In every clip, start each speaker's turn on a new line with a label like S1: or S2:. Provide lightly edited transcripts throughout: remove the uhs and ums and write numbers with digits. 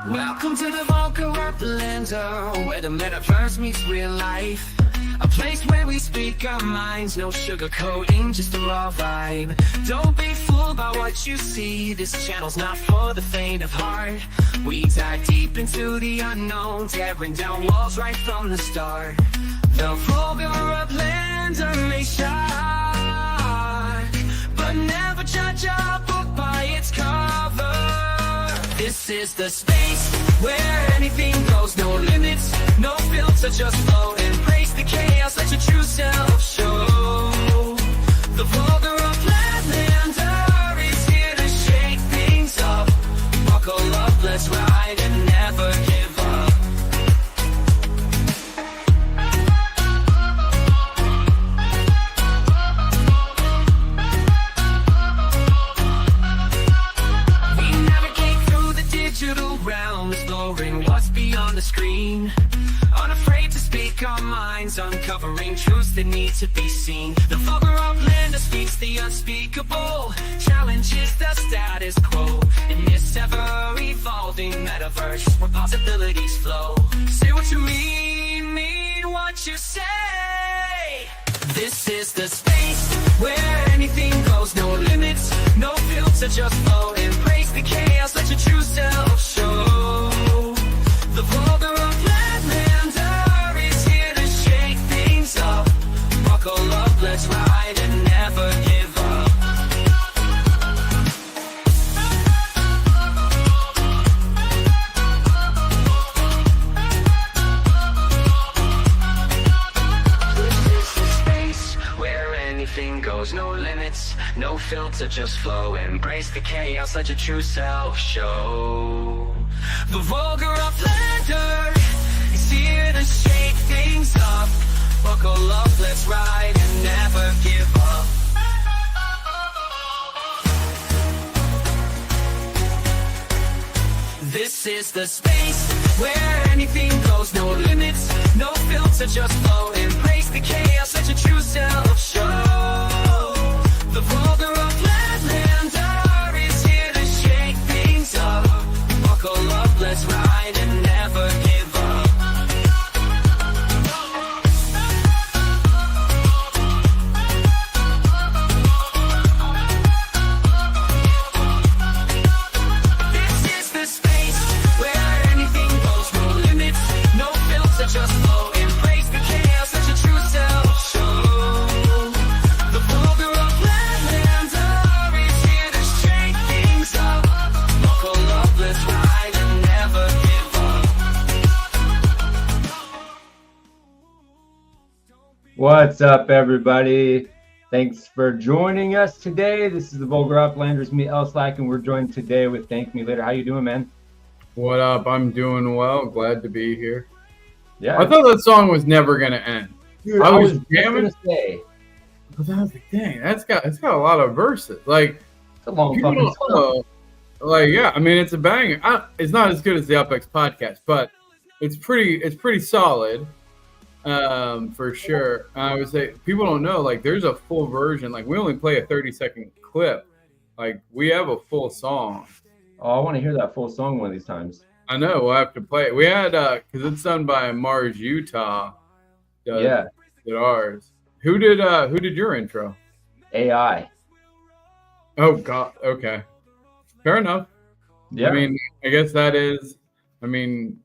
S1: Welcome to the Vulgar Uplander, where the metaverse meets real life. A place where we speak our minds, no sugarcoating, just a raw vibe. Don't be fooled by what you see, this channel's not for the faint of heart. We dive deep into the unknown, tearing down walls right from the start. The Vulgar Uplander may shock, but never judge a book by its cover. This is the space where anything goes, no limits, no filter, just flow. Embrace the chaos, let your true self show. The Vulgar Uplander is here to shake things up. Buckle up, let's ride and never give up. Digital realm, exploring what's beyond the screen. Unafraid to speak our minds, uncovering truths that need to be seen. The Vulgar Uplander speaks the unspeakable, challenges the status quo. In this ever-evolving metaverse where possibilities flow. Say what you mean what you say. This is the space where anything goes, no limits, no filter, just flow. Embrace the chaos, let your true self show. The Vulgar Uplander is here to shake things up. Buckle up, let's ride and never give up. Anything goes, no limits, no filter, just flow. Embrace the chaos, let your true self show. The Vulgar Uplander is here to shake things up. Buckle up, let's ride and never give up. This is the space where anything goes, no limits, no filter, just flow. Embrace the chaos, let your true self show. The Vulgar Uplander is here to shake things up. Buckle up, let's ride and never give up. Just flow, embrace the chaos, let your true self show. The Vulgar Uplander is here to shake things up. Buckle up, let's ride and never give up.
S2: What's up, everybody? Thanks for joining us today. This is the Vulgar Uplanders, me, El Slack, and we're joined today with Thank Me Later. How you doing, man?
S3: What up? I'm doing well. Glad to be here.
S2: Yeah,
S3: I thought that song was never gonna end.
S2: dude,
S3: I was jamming.
S2: Say,
S3: But I was like, dang, it's got a lot of verses. Like,
S2: it's a long
S3: people
S2: fucking
S3: don't
S2: song.
S3: know. Like, yeah, I mean, it's a banger. It's not as good as the UpX podcast, but it's pretty solid, for sure. I would say people don't know. Like, there's a full version. Like, we only play a 30-second clip. Like, we have a full song.
S2: Oh, I want to hear that full song one of these times.
S3: I know, we'll have to play it. We had because it's done by Mars Utah.
S2: Yeah,
S3: Did ours. Who did your intro?
S2: AI.
S3: Oh God. Okay. Fair enough.
S2: Yeah,
S3: I mean, I guess that is the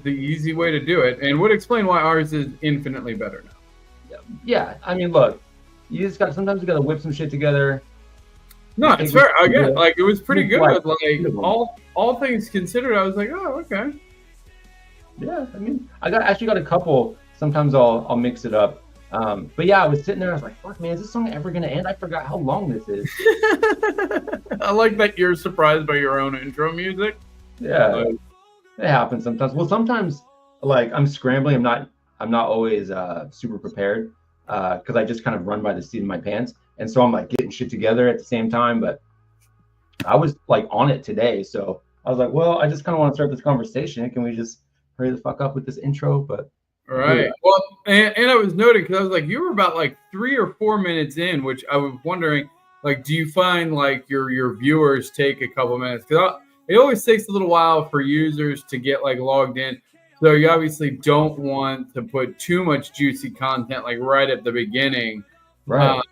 S3: easy way to do it, and would explain why ours is infinitely better now.
S2: yeah. I mean, look, sometimes you got to whip some shit together.
S3: No, it's fair. Again, like it was pretty good.
S2: Like,
S3: Like all things considered, I was like, oh, okay.
S2: Yeah, I mean, actually got a couple. Sometimes I'll mix it up. But yeah, I was sitting there. I was like, "Fuck, man, is this song ever gonna end?" I forgot how long this is.
S3: I like that you're surprised by your own intro music.
S2: Yeah, it happens sometimes. Well, sometimes like I'm scrambling. I'm not always super prepared because I just kind of run by the seat of my pants, and so I'm like getting shit together at the same time. But I was like on it today, so I was like, well, I just kind of want to start this conversation. Can we just hurry the fuck up with this intro? But
S3: right. Yeah. Well, and I was noting because I was like, you were about like 3 or 4 minutes in, which I was wondering, like, do you find like your viewers take a couple minutes? Because it always takes a little while for users to get like logged in. So you obviously don't want to put too much juicy content like right at the beginning.
S2: Right.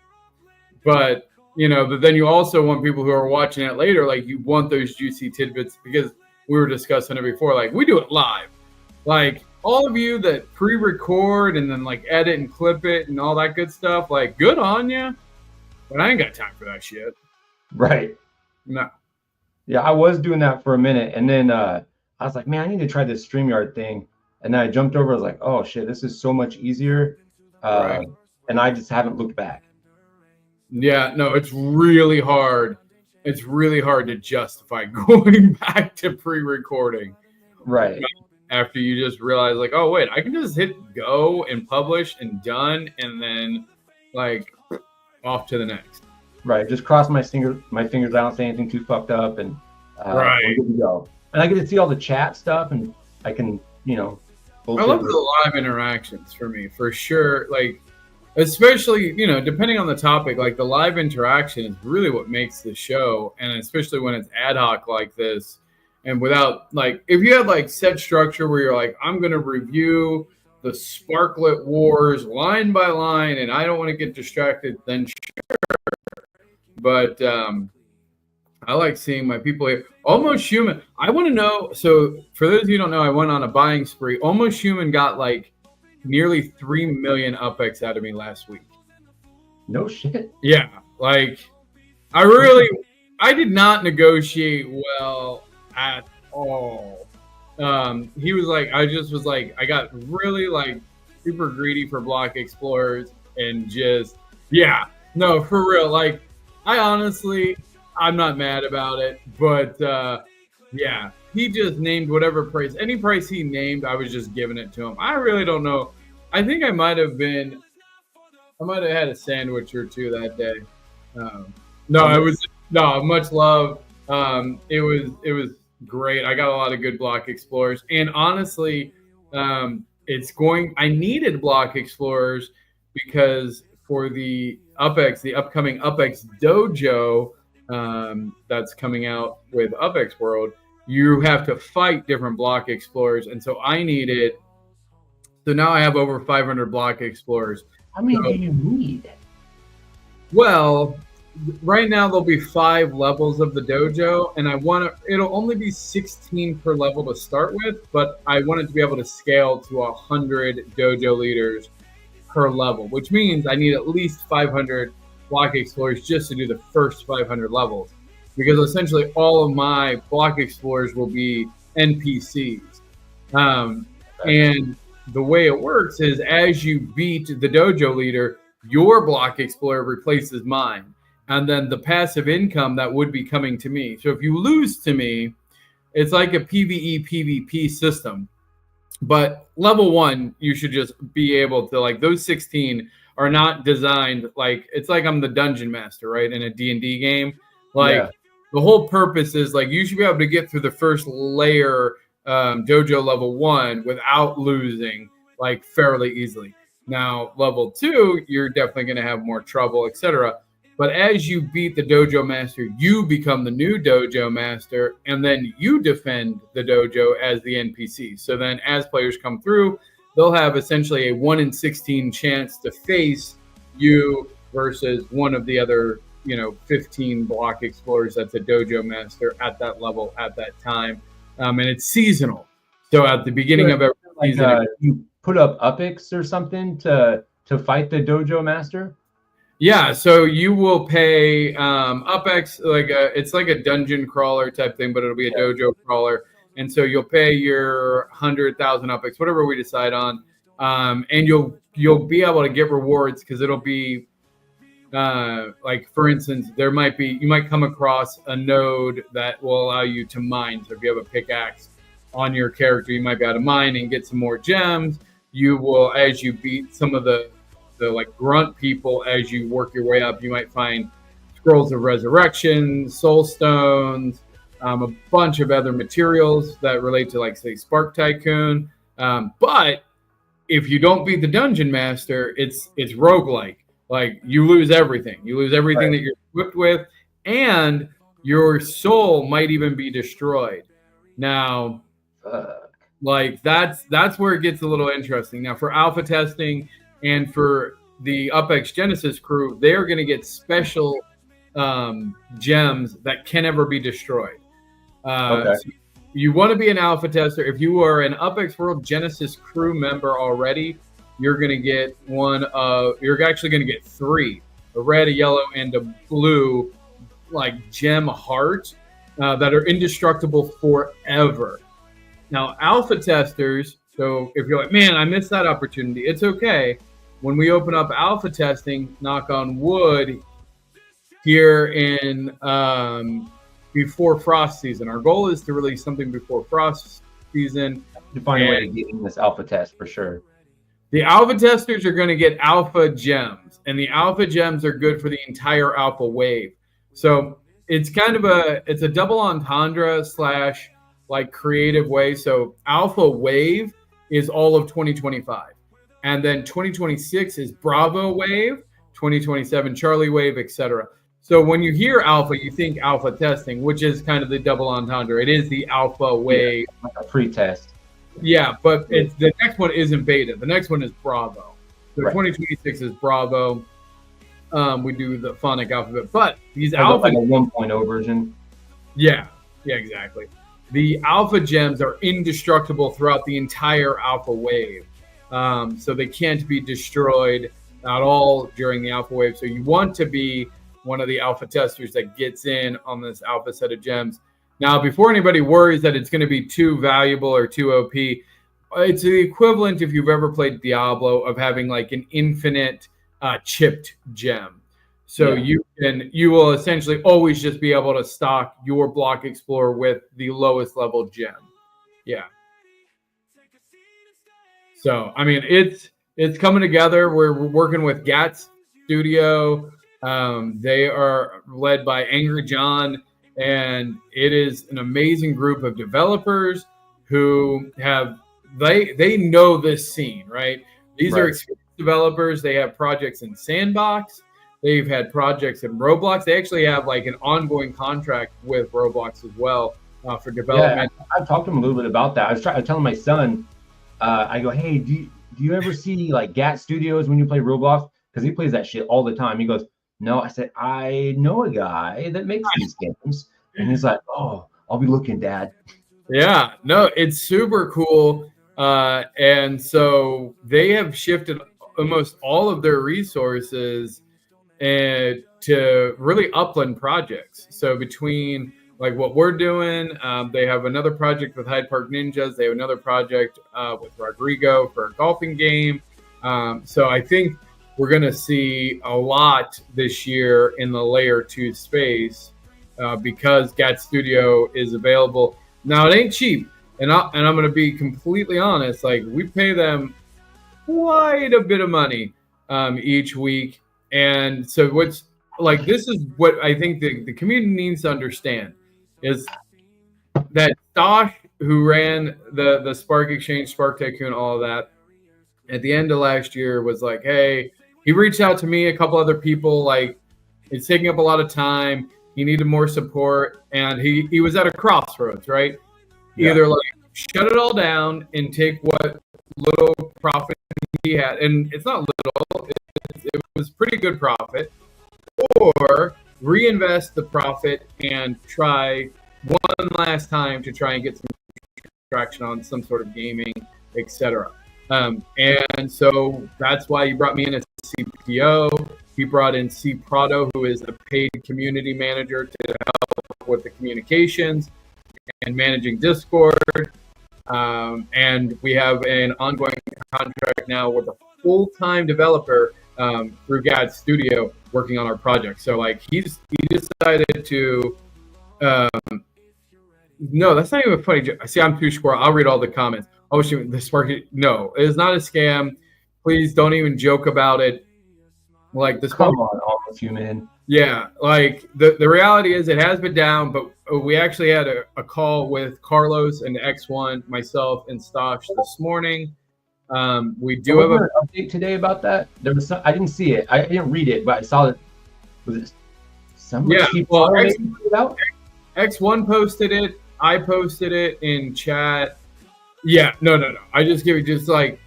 S3: But but then you also want people who are watching it later, like you want those juicy tidbits, because we were discussing it before. Like we do it live. Like all of you that pre-record and then like edit and clip it and all that good stuff, like good on you. But I ain't got time for that shit.
S2: Right.
S3: No.
S2: Yeah, I was doing that for a minute, and then I was like, man, I need to try this StreamYard thing. And then I jumped over. I was like, oh shit, this is so much easier.
S3: Right.
S2: And I just haven't looked back.
S3: Yeah, no, it's really hard. It's really hard to justify going back to pre-recording.
S2: Right.
S3: After you just realize, like, oh wait, I can just hit go and publish and done, and then like off to the next.
S2: Right. Just cross my fingers. I don't say anything too fucked up, and
S3: right.
S2: we're good to go. And I get to see all the chat stuff, and I can,
S3: I love the live interactions for me, for sure. Like, especially, depending on the topic, like the live interaction is really what makes the show. And especially when it's ad hoc like this, and without, like, if you had like set structure where you're like, I'm going to review the Sparklet Wars line by line, and I don't want to get distracted, then sure. But I like seeing my people here. Almost Human. I want to know. So for those of you who don't know, I went on a buying spree. Almost Human got like nearly 3 million UpX out of me last week.
S2: No shit.
S3: Yeah. Like I did not negotiate well at all. He was like, I got really like super greedy for block explorers and just, yeah, no, for real. Like I'm not mad about it, but yeah, he just named whatever price, any price he named, I was just giving it to him. I really don't know. I think I might have had a sandwich or two that day. Much love. It was great. I got a lot of good block explorers, and honestly, I needed block explorers because for the upcoming UpX Dojo that's coming out with UpX World, you have to fight different block explorers, and so I needed. So now I have over 500 block explorers.
S2: How many do you need?
S3: Well, right now there'll be 5 levels of the dojo, and it'll only be 16 per level to start with, but I want it to be able to scale to 100 dojo leaders per level, which means I need at least 500 block explorers just to do the first 500 levels, because essentially all of my block explorers will be NPCs. And the way it works is as you beat the dojo leader, your block explorer replaces mine. And then the passive income that would be coming to me. So if you lose to me, it's like a PvE PvP system. But level 1, you should just be able to, like, those 16 are not designed like, it's like I'm the dungeon master, right? In a D&D game. Like, The whole purpose is like you should be able to get through the first layer dojo level 1 without losing, like, fairly easily. Now, level 2, you're definitely going to have more trouble, etc. But as you beat the dojo master, you become the new dojo master, and then you defend the dojo as the NPC. So then as players come through, they'll have essentially a 1 in 16 chance to face you versus one of the other, 15 block explorers that's a dojo master at that level at that time. And it's seasonal. So at the beginning of every season,
S2: you put up UpX or something to fight the dojo master?
S3: Yeah, so you will pay UpX, it's like a dungeon crawler type thing, but it'll be a dojo crawler. And so you'll pay your 100,000 UpX, whatever we decide on, and you'll be able to get rewards because it'll be like, for instance, you might come across a node that will allow you to mine. So if you have a pickaxe on your character, you might be able to mine and get some more gems. You will, as you beat some of the like grunt people, as you work your way up, you might find scrolls of resurrection, soul stones, a bunch of other materials that relate to, like, say, Spark Tycoon. But if you don't beat the dungeon master, it's roguelike. Like, you lose everything. You lose everything that you're equipped with, and your soul might even be destroyed. Now, like that's where it gets a little interesting. Now, for alpha testing and for the UpX Genesis crew, they're going to get special gems that can never be destroyed.
S2: Okay.
S3: So you want to be an alpha tester. If you are an UpX World Genesis crew member already, you're going to get you're actually going to get 3, a red, a yellow, and a blue, like gem heart that are indestructible forever. Now, alpha testers, so if you're like, man, I missed that opportunity, it's okay. When we open up alpha testing, knock on wood, here in before frost season. Our goal is to release something before frost season.
S2: To find a way to get in this alpha test for sure.
S3: The alpha testers are going to get alpha gems, and the alpha gems are good for the entire alpha wave. So it's kind of a double entendre / like creative way. So alpha wave is all of 2025, and then 2026 is Bravo wave, 2027 Charlie wave, etc. So when you hear alpha, you think alpha testing, which is kind of the double entendre. It is the alpha wave,
S2: like a pre-test.
S3: Yeah, but the next one isn't beta. The next one is Bravo. So
S2: Right.
S3: 2026 is Bravo. We do the phonic alphabet, but these
S2: Like
S3: alpha,
S2: a 1.0 version.
S3: yeah, exactly. The alpha gems are indestructible throughout the entire alpha wave, so they can't be destroyed at all during the alpha wave. So you want to be one of the alpha testers that gets in on this alpha set of gems. Now, before anybody worries that it's going to be too valuable or too OP, it's the equivalent, if you've ever played Diablo, of having like an infinite chipped gem. So
S2: Yeah.
S3: you will essentially always just be able to stock your Block Explorer with the lowest level gem. Yeah. So I mean, it's coming together. We're working with GATS Studio. They are led by Angry John, and it is an amazing group of developers who have they know this scene, right? These are
S2: Right.
S3: experienced developers. They have projects in Sandbox. They've had projects in Roblox. They actually have like an ongoing contract with Roblox as well for development.
S2: Yeah, I've talked to him a little bit about that. I was telling my son, I go, hey, do you ever see like GAT Studios when you play Roblox? Because he plays that shit all the time. He goes, no. I said, I know a guy that makes these games. And he's like, oh, I'll be looking, Dad.
S3: Yeah, no, it's super cool. And so they have shifted almost all of their resources to really upland projects. So between like what we're doing, they have another project with Hyde Park Ninjas. They have another project with Rodrigo for a golfing game. So I think we're going to see a lot this year in the layer 2 space because GAT Studio is available. Now, it ain't cheap. And I'm going to be completely honest. Like, we pay them quite a bit of money each week. And so what's like, this is what I think the community needs to understand is that Stosh, who ran the Spark Exchange, Spark Tycoon, all of that, at the end of last year was like, hey, he reached out to me, a couple other people, like, it's taking up a lot of time. He needed more support. And he was at a crossroads, right?
S2: Yeah.
S3: Either like shut it all down and take what little profit he had. And it's not little, it was pretty good profit. Or reinvest the profit and try one last time to try and get some traction on some sort of gaming, etc. And so that's why he brought me in as CPO. He brought in C. Prado, who is a paid community manager, to help with the communications and managing Discord. And we have an ongoing contract now with a full-time developer through GAD Studio working on our project. So like he decided to no, that's not even a funny joke. See, I'm too squirrel. I'll read all the comments. Oh, shoot, the Spark. No, it is not a scam. Please don't even joke about it. Like the Spark.
S2: Come on, almost human.
S3: Yeah, like the reality is it has been down, but we actually had a call with Carlos and X1, myself, and Stosh this morning. We do have
S2: an update today about that. There was some, I didn't see it. I didn't read it, but I saw it. Was it somebody?
S3: Yeah, well, X1 posted it. I posted it in chat. Yeah, no. I just give it just like,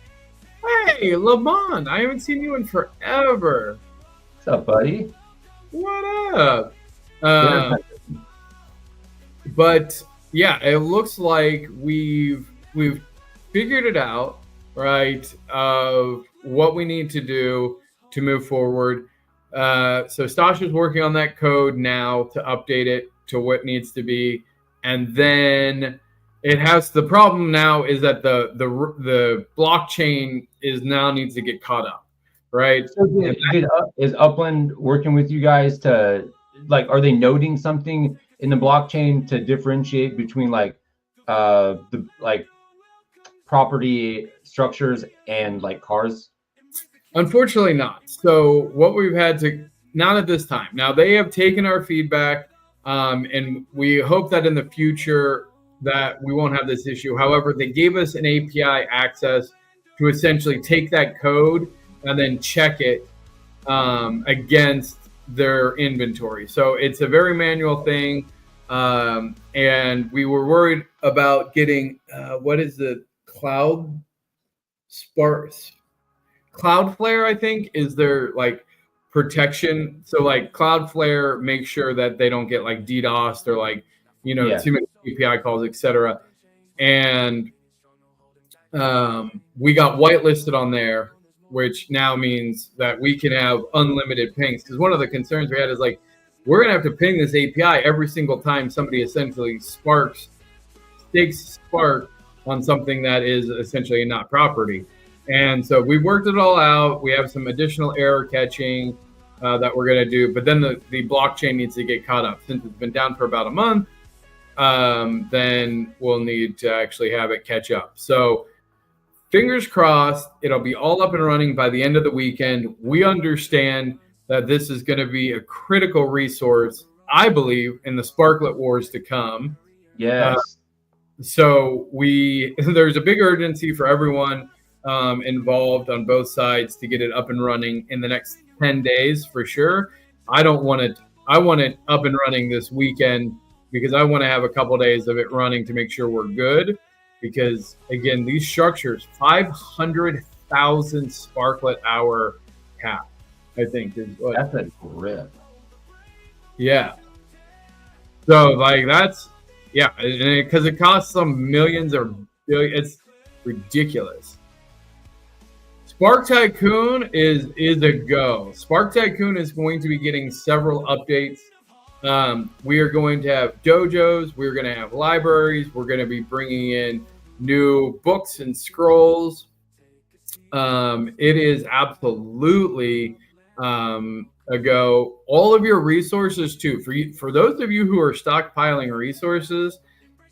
S3: hey, Lamont, I haven't seen you in forever.
S2: What's up, buddy?
S3: What up?
S2: Dinner time.
S3: But yeah, it looks like we've figured it out, right? Of what we need to do to move forward. So Stasha's working on that code now to update it to what needs to be, and then it has the problem now is that the blockchain is now needs to get caught up, right?
S2: So is Upland working with you guys to, like, are they noting something in the blockchain to differentiate between like the like property structures and like cars?
S3: Unfortunately not. So what we've had to, not at this time. Now they have taken our feedback, and we hope that in the future that we won't have this issue. However, they gave us an API access to essentially take that code and then check it against their inventory. So it's a very manual thing. And we were worried about getting, what is the Cloudflare, I think, is their like protection. So like Cloudflare makes sure that they don't get like DDoSed or like, too many API calls, etc. And we got whitelisted on there, which now means that we can have unlimited pings. Because one of the concerns we had is like, we're going to have to ping this API every single time somebody essentially stakes Spark on something that is essentially not property. And so we worked it all out. We have some additional error catching that we're going to do. But then the blockchain needs to get caught up. Since it's been down for about a month, then we'll need to actually have it catch up. So fingers crossed, it'll be all up and running by the end of the weekend. We understand that this is going to be a critical resource, I believe, in the Sparklet Wars to come.
S2: Yes.
S3: So there's a big urgency for everyone involved on both sides to get it up and running in the next 10 days for sure. I want it up and running this weekend because I want to have a couple days of it running to make sure we're good. Because again, these structures, 500,000 Sparklet hour cap, I think is what.
S2: That's a grip.
S3: Yeah. So like that's, yeah, because it costs some millions or billions. It's ridiculous. Spark Tycoon is a go. Spark Tycoon is going to be getting several updates. We are going to have dojos. We're going to have libraries. We're going to be bringing in new books and scrolls. It is absolutely a go. All of your resources too. For those of you who are stockpiling resources,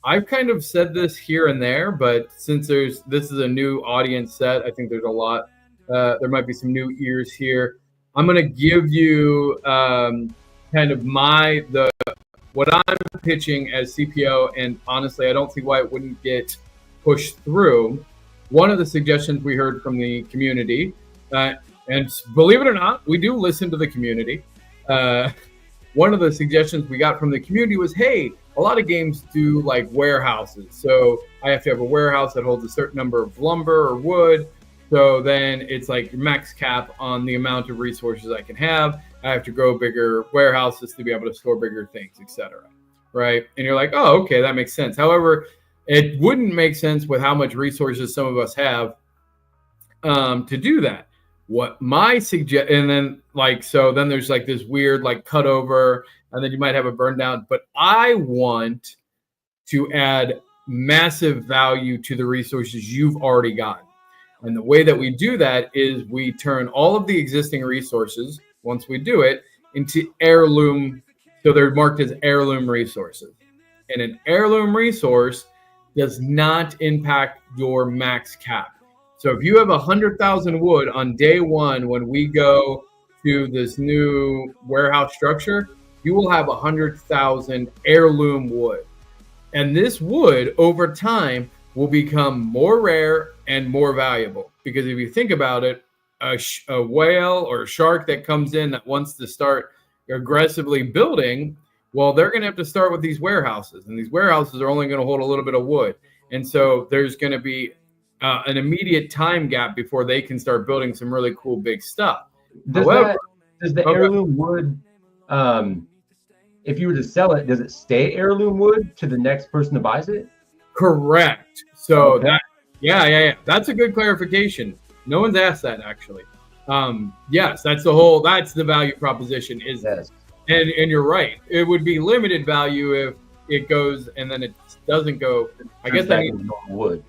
S3: I've kind of said this here and there, but since this is a new audience set, I think there's a lot. There might be some new ears here. I'm going to give you kind of what I'm pitching as CPO, and honestly, I don't see why it wouldn't get pushed through. One of the suggestions we heard from the community, and believe it or not, we do listen to the community. One of the suggestions we got from the community was, hey, a lot of games do like warehouses. So I have to have a warehouse that holds a certain number of lumber or wood. So then it's like max cap on the amount of resources I can have. I have to grow bigger warehouses to be able to store bigger things, etc. Right? And you're like, oh, okay, that makes sense. However, it wouldn't make sense with how much resources some of us have to do that. What my and then like, so then there's like this weird like cutover, and then you might have a burn down. But I want to add massive value to the resources you've already got. And the way that we do that is we turn all of the existing resources, once we do it, into heirloom. So they're marked as heirloom resources. And an heirloom resource does not impact your max cap. So if you have 100,000 wood on day one, when we go to this new warehouse structure, you will have 100,000 heirloom wood. And this wood over time will become more rare and more valuable. Because if you think about it, a whale or a shark that comes in that wants to start aggressively building Well, they're going to have to start with these warehouses, and these warehouses are only going to hold a little bit of wood. And so there's going to be an immediate time gap before they can start building some really cool big stuff.
S2: Does the heirloom wood, if you were to sell it, does it stay heirloom wood to the next person that buys it?
S3: Correct. So
S2: Okay.
S3: yeah. That's a good clarification. No one's asked that actually. Yes, that's the value proposition is
S2: Yes.
S3: and you're right. It would be limited value if it goes and then it doesn't go. I guess
S2: that wood.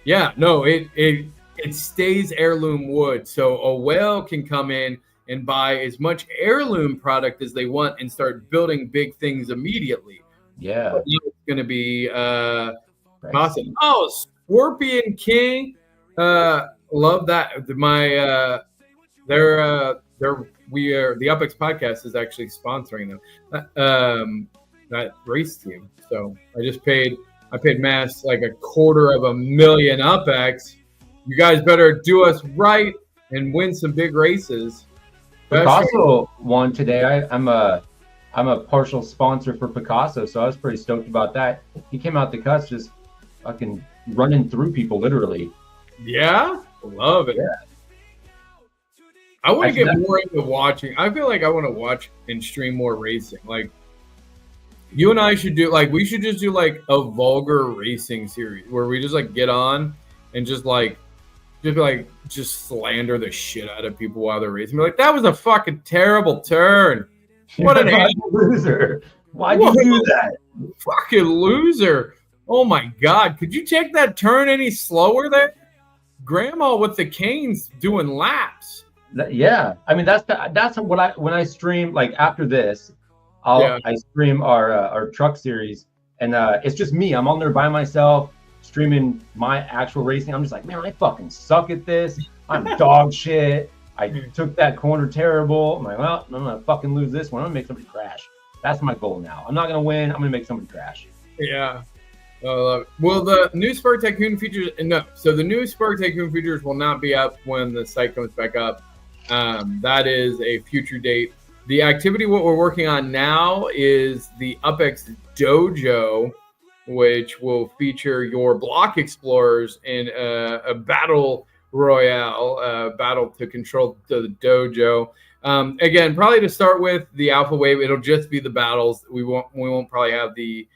S3: Yeah, no, it stays heirloom wood. So a whale can come in and buy as much heirloom product as they want and start building big things immediately.
S2: Yeah.
S3: It's going to be awesome. Oh, Scorpion King. Love that. The UpX podcast is actually sponsoring them. That race team. So I paid Mass like $250,000 UpX. You guys better do us right and win some big races.
S2: Picasso won today. I'm a partial sponsor for Picasso, so I was pretty stoked about that. He came out the cuts just fucking running through people, literally.
S3: Yeah, love it.
S2: Yeah.
S3: I want to get more into watching. I feel like I want to watch and stream more racing. Like you and I should do, like we should just do like a vulgar racing series where we just like get on and just slander the shit out of people while they're racing. We're like, that was a fucking terrible turn. What an
S2: loser. Why'd you do that?
S3: Fucking loser. Oh my God. Could you take that turn any slower there? Grandma with the canes doing laps.
S2: Yeah. I mean, that's what when I stream, like after this, I stream our truck series, and it's just me. I'm on there by myself streaming my actual racing. I'm just like, man, I fucking suck at this. I'm dog shit. I took that corner terrible. I'm like, well, I'm gonna fucking lose this one. I'm gonna make somebody crash. That's my goal now. I'm not gonna win. I'm gonna make somebody crash.
S3: Yeah. I love it. Well, the new Spark Tycoon features, so the new Spark Tycoon features will not be up when the site comes back up. That is a future date. The activity, what we're working on now is the UpX Dojo, which will feature your block explorers in a battle royale, battle to control the dojo. Again, probably to start with the alpha wave, it'll just be the battles. We won't probably have the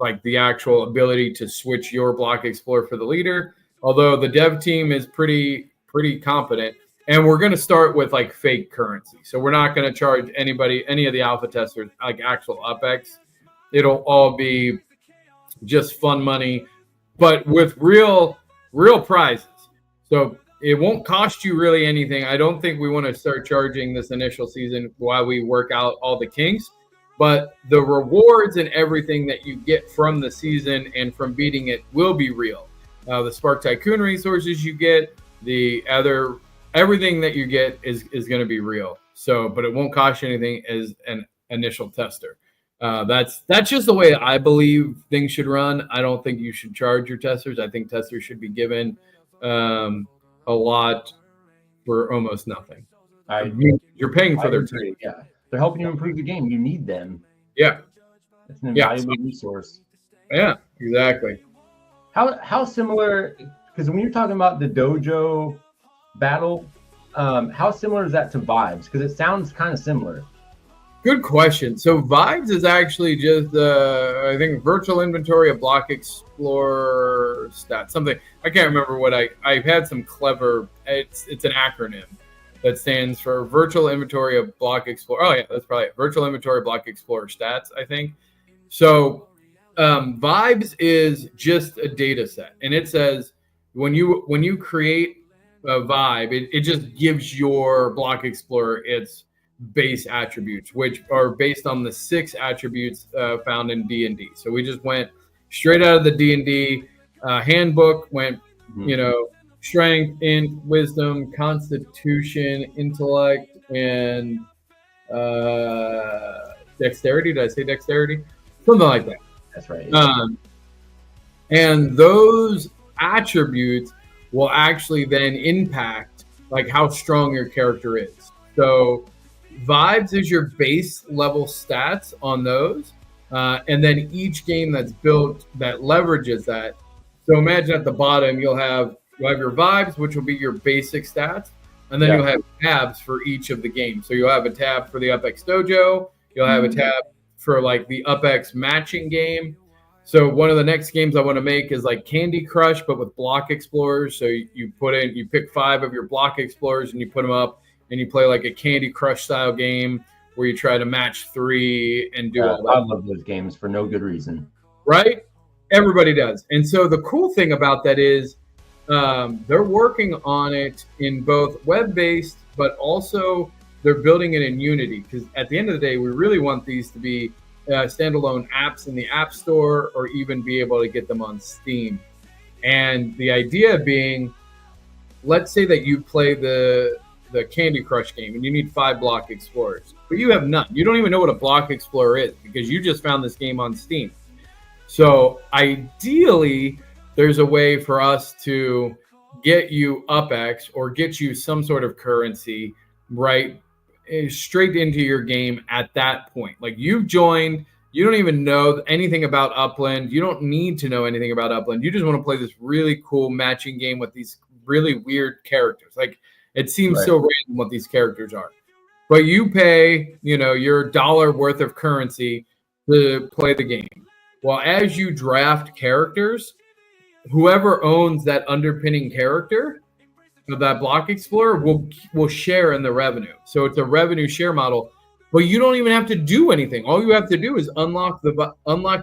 S3: like the actual ability to switch your block explorer for the leader. Although the dev team is pretty competent, and we're going to start with like fake currency. So we're not going to charge any of the alpha testers like actual UpX. It'll all be just fun money, but with real prizes. So it won't cost you really anything. I don't think we want to start charging this initial season while we work out all the kinks, but the rewards and everything that you get from the season and from beating it will be real. The Spark Tycoon resources you get, everything that you get is going to be real. So, but it won't cost you anything as an initial tester. That's just the way I believe things should run. I don't think you should charge your testers. I think testers should be given a lot for almost nothing. You're paying for their time.
S2: Yeah, they're helping you improve the game. You need them.
S3: Yeah,
S2: it's an invaluable resource.
S3: Yeah, exactly.
S2: How similar? Because when you're talking about the dojo battle, how similar is that to Vibes? Because it sounds kind of similar.
S3: Good question. So Vibes is actually just, I think, virtual inventory of block explorer stats. Something I can't remember what I've had some clever. It's an acronym that stands for virtual inventory of block explorer. Oh yeah, that's probably it. Virtual inventory of block explorer stats, I think. So Vibes is just a data set, and it says when you create a vibe, it just gives your block explorer its base attributes, which are based on the 6 attributes found in D&D. So we just went straight out of the D&D handbook, went, strength, wisdom, constitution, intellect, and dexterity. Did I say dexterity? Something like that.
S2: That's right.
S3: And those attributes will actually then impact like how strong your character is. So Vibes is your base level stats on those. And then each game that's built that leverages that. So imagine at the bottom, you'll have your vibes, which will be your basic stats. And then you'll have tabs for each of the games. So you'll have a tab for the UpX Dojo. You'll have a tab for like the UpX matching game. So one of the next games I want to make is like Candy Crush, but with block explorers. So you pick 5 of your block explorers and you put them up and you play like a Candy Crush style game where you try to match 3 and do all that.
S2: I love those games for no good reason.
S3: Right? Everybody does. And so the cool thing about that is they're working on it in both web-based, but also they're building it in Unity, because at the end of the day, we really want these to be standalone apps in the App Store, or even be able to get them on Steam. And the idea being, let's say that you play the Candy Crush game and you need 5 block explorers, but you have none. You don't even know what a block explorer is because you just found this game on Steam. So ideally, there's a way for us to get you UpX or get you some sort of currency right straight into your game at that point. Like, you've joined, you don't even know anything about Upland. You don't need to know anything about Upland. You just want to play this really cool matching game with these really weird characters. Like, it seems so random what these characters are. But you pay, your $1 worth of currency to play the game. Well, as you draft characters, whoever owns that underpinning character of that block explorer will share in the revenue. So it's a revenue share model, but you don't even have to do anything. All you have to do is unlock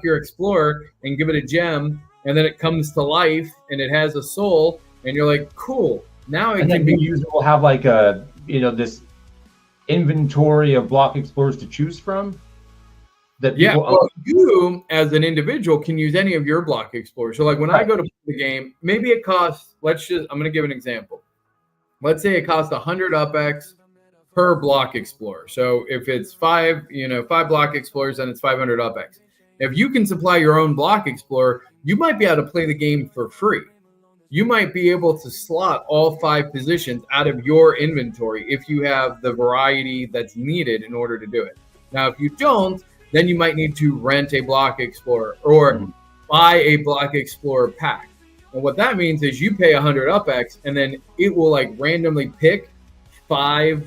S3: your explorer and give it a gem, and then it comes to life and it has a soul, and you're like, cool. Now it can be
S2: used. We'll have like a this inventory of block explorers to choose from.
S3: You as an individual can use any of your block explorers. So like when I go to play the game, maybe it costs, I'm going to give an example. Let's say it costs 100 UpX per block explorer. So if it's 5 block explorers, then it's 500 UpX. If you can supply your own block explorer, you might be able to play the game for free. You might be able to slot all 5 positions out of your inventory if you have the variety that's needed in order to do it. Now, if you don't, then you might need to rent a block explorer or buy a block explorer pack. And what that means is you pay 100 UpX, and then it will like randomly pick 5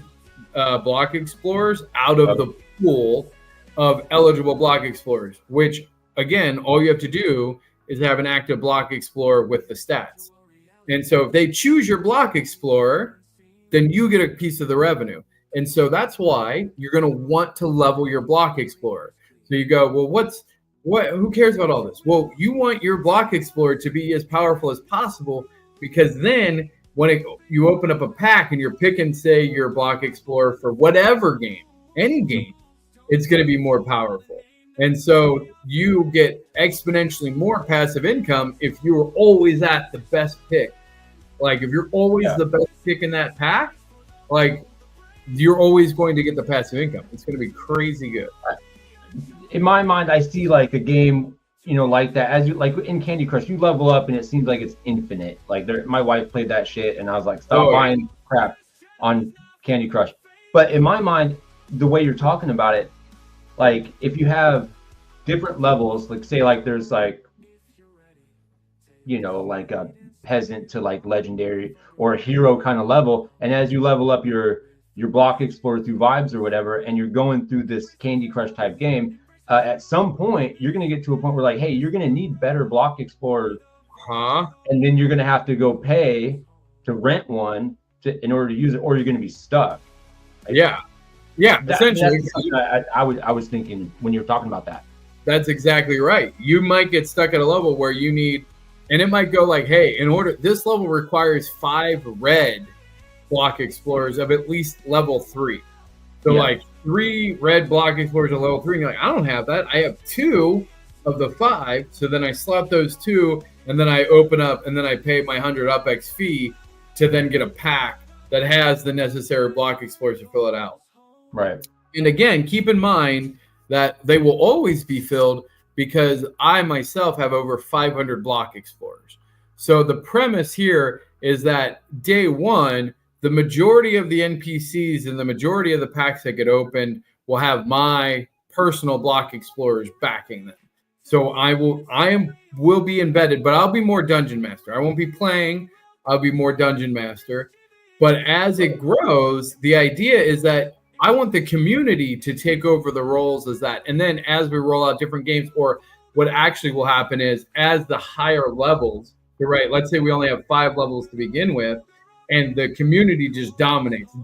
S3: block explorers out of the pool of eligible block explorers, which again, all you have to do is have an active block explorer with the stats. And so if they choose your block explorer, then you get a piece of the revenue. And so that's why you're going to want to level your block explorer. So you go, well, who cares about all this? Well, you want your block explorer to be as powerful as possible, because then when you open up a pack and you're picking, say, your block explorer for whatever game, any game, it's going to be more powerful. And so you get exponentially more passive income if you are always at the best pick. Like if you're always the best pick in that pack, like you're always going to get the passive income. It's going to be crazy good.
S2: In my mind, I see like a game, like that. As you like in Candy Crush, you level up and it seems like it's infinite. Like my wife played that shit, and I was like, stop buying crap on Candy Crush. But in my mind, the way you're talking about it, like if you have different levels, like say like there's like, like a peasant to like legendary or a hero kind of level, and as you level up your block explorer through vibes or whatever, and you're going through this Candy Crush type game, at some point you're going to get to a point where like, hey, you're going to need better block explorers, and then you're going to have to go pay to rent one in order to use it, or you're going to be stuck.
S3: Essentially.
S2: I was thinking when you're talking about that.
S3: That's exactly right. You might get stuck at a level where you need, and it might go like, hey, this level requires 5 red block explorers of at least level 3. So like 3 red block explorers at level 3, and you're like, I don't have that. I have 2 of the 5. So then I slot those 2, and then I open up, and then I pay my 100 UpX fee to then get a pack that has the necessary block explorers to fill it out.
S2: Right.
S3: And again, keep in mind that they will always be filled, because I myself have over 500 block explorers. So the premise here is that day one, the majority of the NPCs and the majority of the packs that get opened will have my personal block explorers backing them. So I will be embedded, but I'll be more dungeon master. I won't be playing. I'll be more dungeon master. But as it grows, the idea is that I want the community to take over the roles as that. And then as we roll out different games, or what actually will happen is as the higher levels, you're right, let's say we only have 5 levels to begin with, and the community just dominates,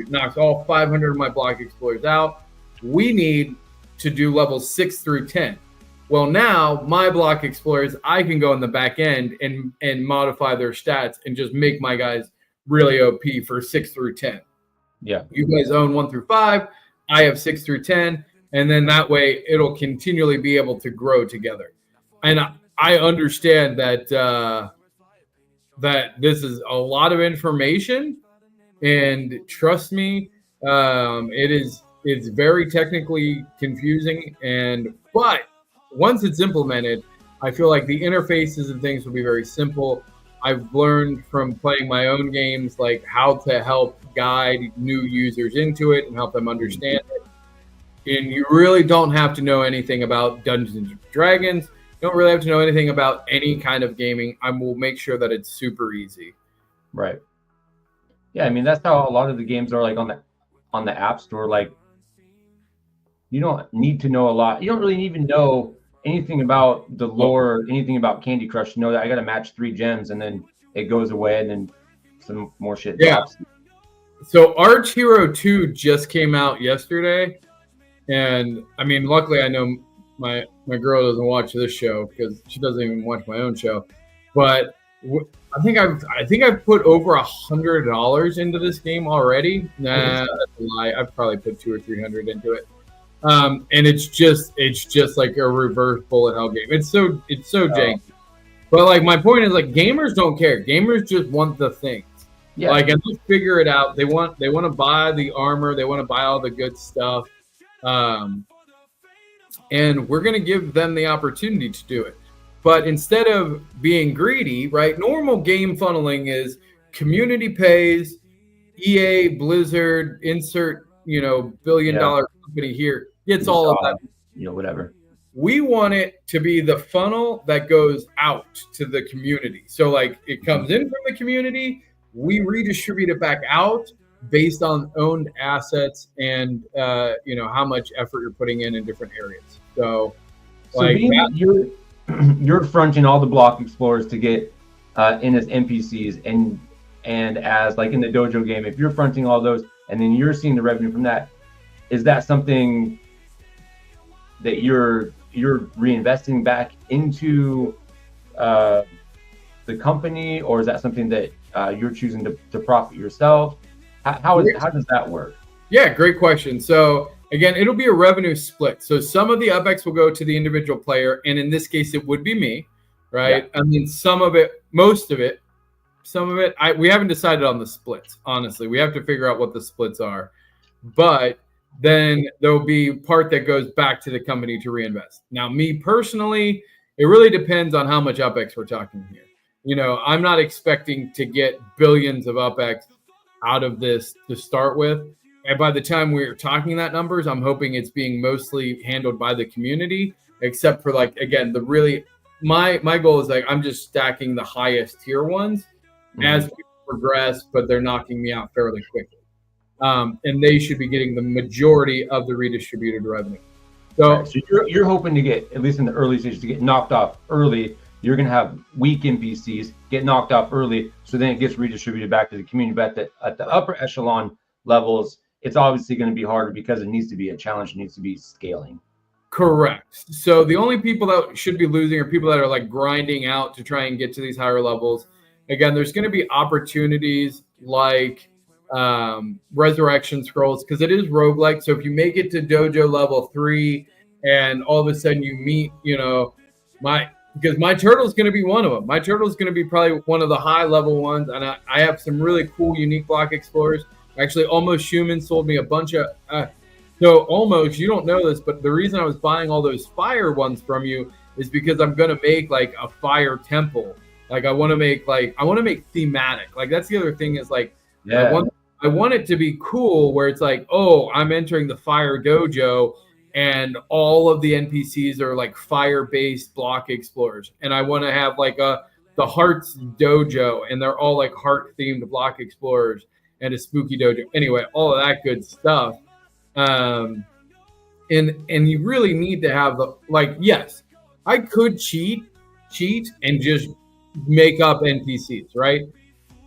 S3: knocks all 500 of my block explorers out. We need to do levels 6 through 10. Well, now my block explorers, I can go in the back end and modify their stats and just make my guys really OP for 6 through 10.
S2: Yeah.
S3: You guys own 1 through 5. I have 6 through 10. And then that way it'll continually be able to grow together. And I understand that that this is a lot of information, and trust me, it's very technically confusing. But once it's implemented, I feel like the interfaces and things will be very simple. I've learned from playing my own games, like how to help guide new users into it and help them understand it. And you really don't have to know anything about Dungeons and Dragons. You don't really have to know anything about any kind of gaming. I will make sure that it's super easy.
S2: Right. Yeah, I mean that's how a lot of the games are, like on the App Store. Like, you don't need to know a lot. You don't really even know anything about the lore, anything about Candy Crush. You know that I got to match 3 gems, and then it goes away, and then some more shit drops.
S3: So Arch Hero 2 just came out yesterday, and I mean, luckily I know my girl doesn't watch this show because she doesn't even watch my own show. But I think I've put over $100 into this game already. Nah, that's a lie. I've probably put $200 or $300 into it. And it's just like a reverse bullet hell game. It's so janky. But like my point is, like, gamers don't care. Gamers just want the things. Yeah. Like, and let's figure it out. They want to buy the armor. They want to buy all the good stuff. And we're going to give them the opportunity to do it. But instead of being greedy, right? Normal game funneling is community pays, EA, Blizzard, insert, billion-dollar company here gets all of that.
S2: Whatever.
S3: We want it to be the funnel that goes out to the community. So, like, it comes in from the community, we redistribute it back out based on owned assets and how much effort you're putting in different areas. So like
S2: you're fronting all the block explorers to get in as NPCs, and as like in the dojo game, if you're fronting all those and then you're seeing the revenue from that, is that something that you're reinvesting back into the company, or is that something that you're choosing to profit yourself? How does that work?
S3: Yeah, great question. So again, it'll be a revenue split. So some of the UpX will go to the individual player, and in this case, it would be me, right? Yeah. I mean, most of it, we haven't decided on the splits. Honestly, we have to figure out what the splits are. But then there'll be part that goes back to the company to reinvest. Now, me personally, it really depends on how much UpX we're talking here. I'm not expecting to get billions of UpX out of this to start with. And by the time we're talking that numbers, I'm hoping it's being mostly handled by the community, except for, like, again, my goal is, like, I'm just stacking the highest tier ones as we progress, but they're knocking me out fairly quickly. And they should be getting the majority of the redistributed revenue. So
S2: you're hoping to get, at least in the early stages, to get knocked off early. You're going to have weak NPCs get knocked off early, so then it gets redistributed back to the community. But at the upper echelon levels, it's obviously going to be harder because it needs to be a challenge. It needs to be scaling.
S3: Correct. So the only people that should be losing are people that are, like, grinding out to try and get to these higher levels. Again, there's going to be opportunities like resurrection scrolls, because it is roguelike. So if you make it to dojo level 3 and all of a sudden you meet, because my turtle is going to be one of them. My turtle is going to be probably one of the high level ones. And I have some really cool, unique block explorers. Actually, Almost Human sold me a bunch of, so Almost, you don't know this, but the reason I was buying all those fire ones from you is because I'm going to make, like, a fire temple. Like, I want to make thematic. Like, that's the other thing is, like,
S2: Yeah.
S3: I want it to be cool where it's like, oh, I'm entering the fire dojo and all of the NPCs are like fire-based block explorers. And I want to have like the Hearts dojo and they're all like heart-themed block explorers and a spooky dojo. Anyway, all of that good stuff. Um, and you really need to have the like, yes, I could cheat and just make up NPCs, right?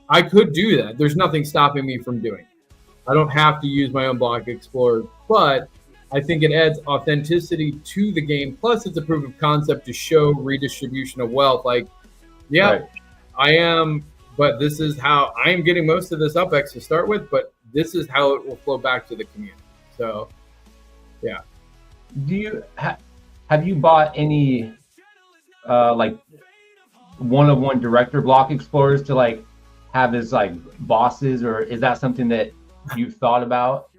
S3: I could do that. There's nothing stopping me from doing it. I don't have to use my own block explorer, but I think it adds authenticity to the game. Plus, it's a proof of concept to show redistribution of wealth. Like, yeah,
S2: Right.
S3: I am, but this is how I am getting most of this UpX to start with, but this is how it will flow back to the community. So, yeah.
S2: Do you have you bought any like one-of-one director block explorers to like have as like bosses, or is that something that you've thought about?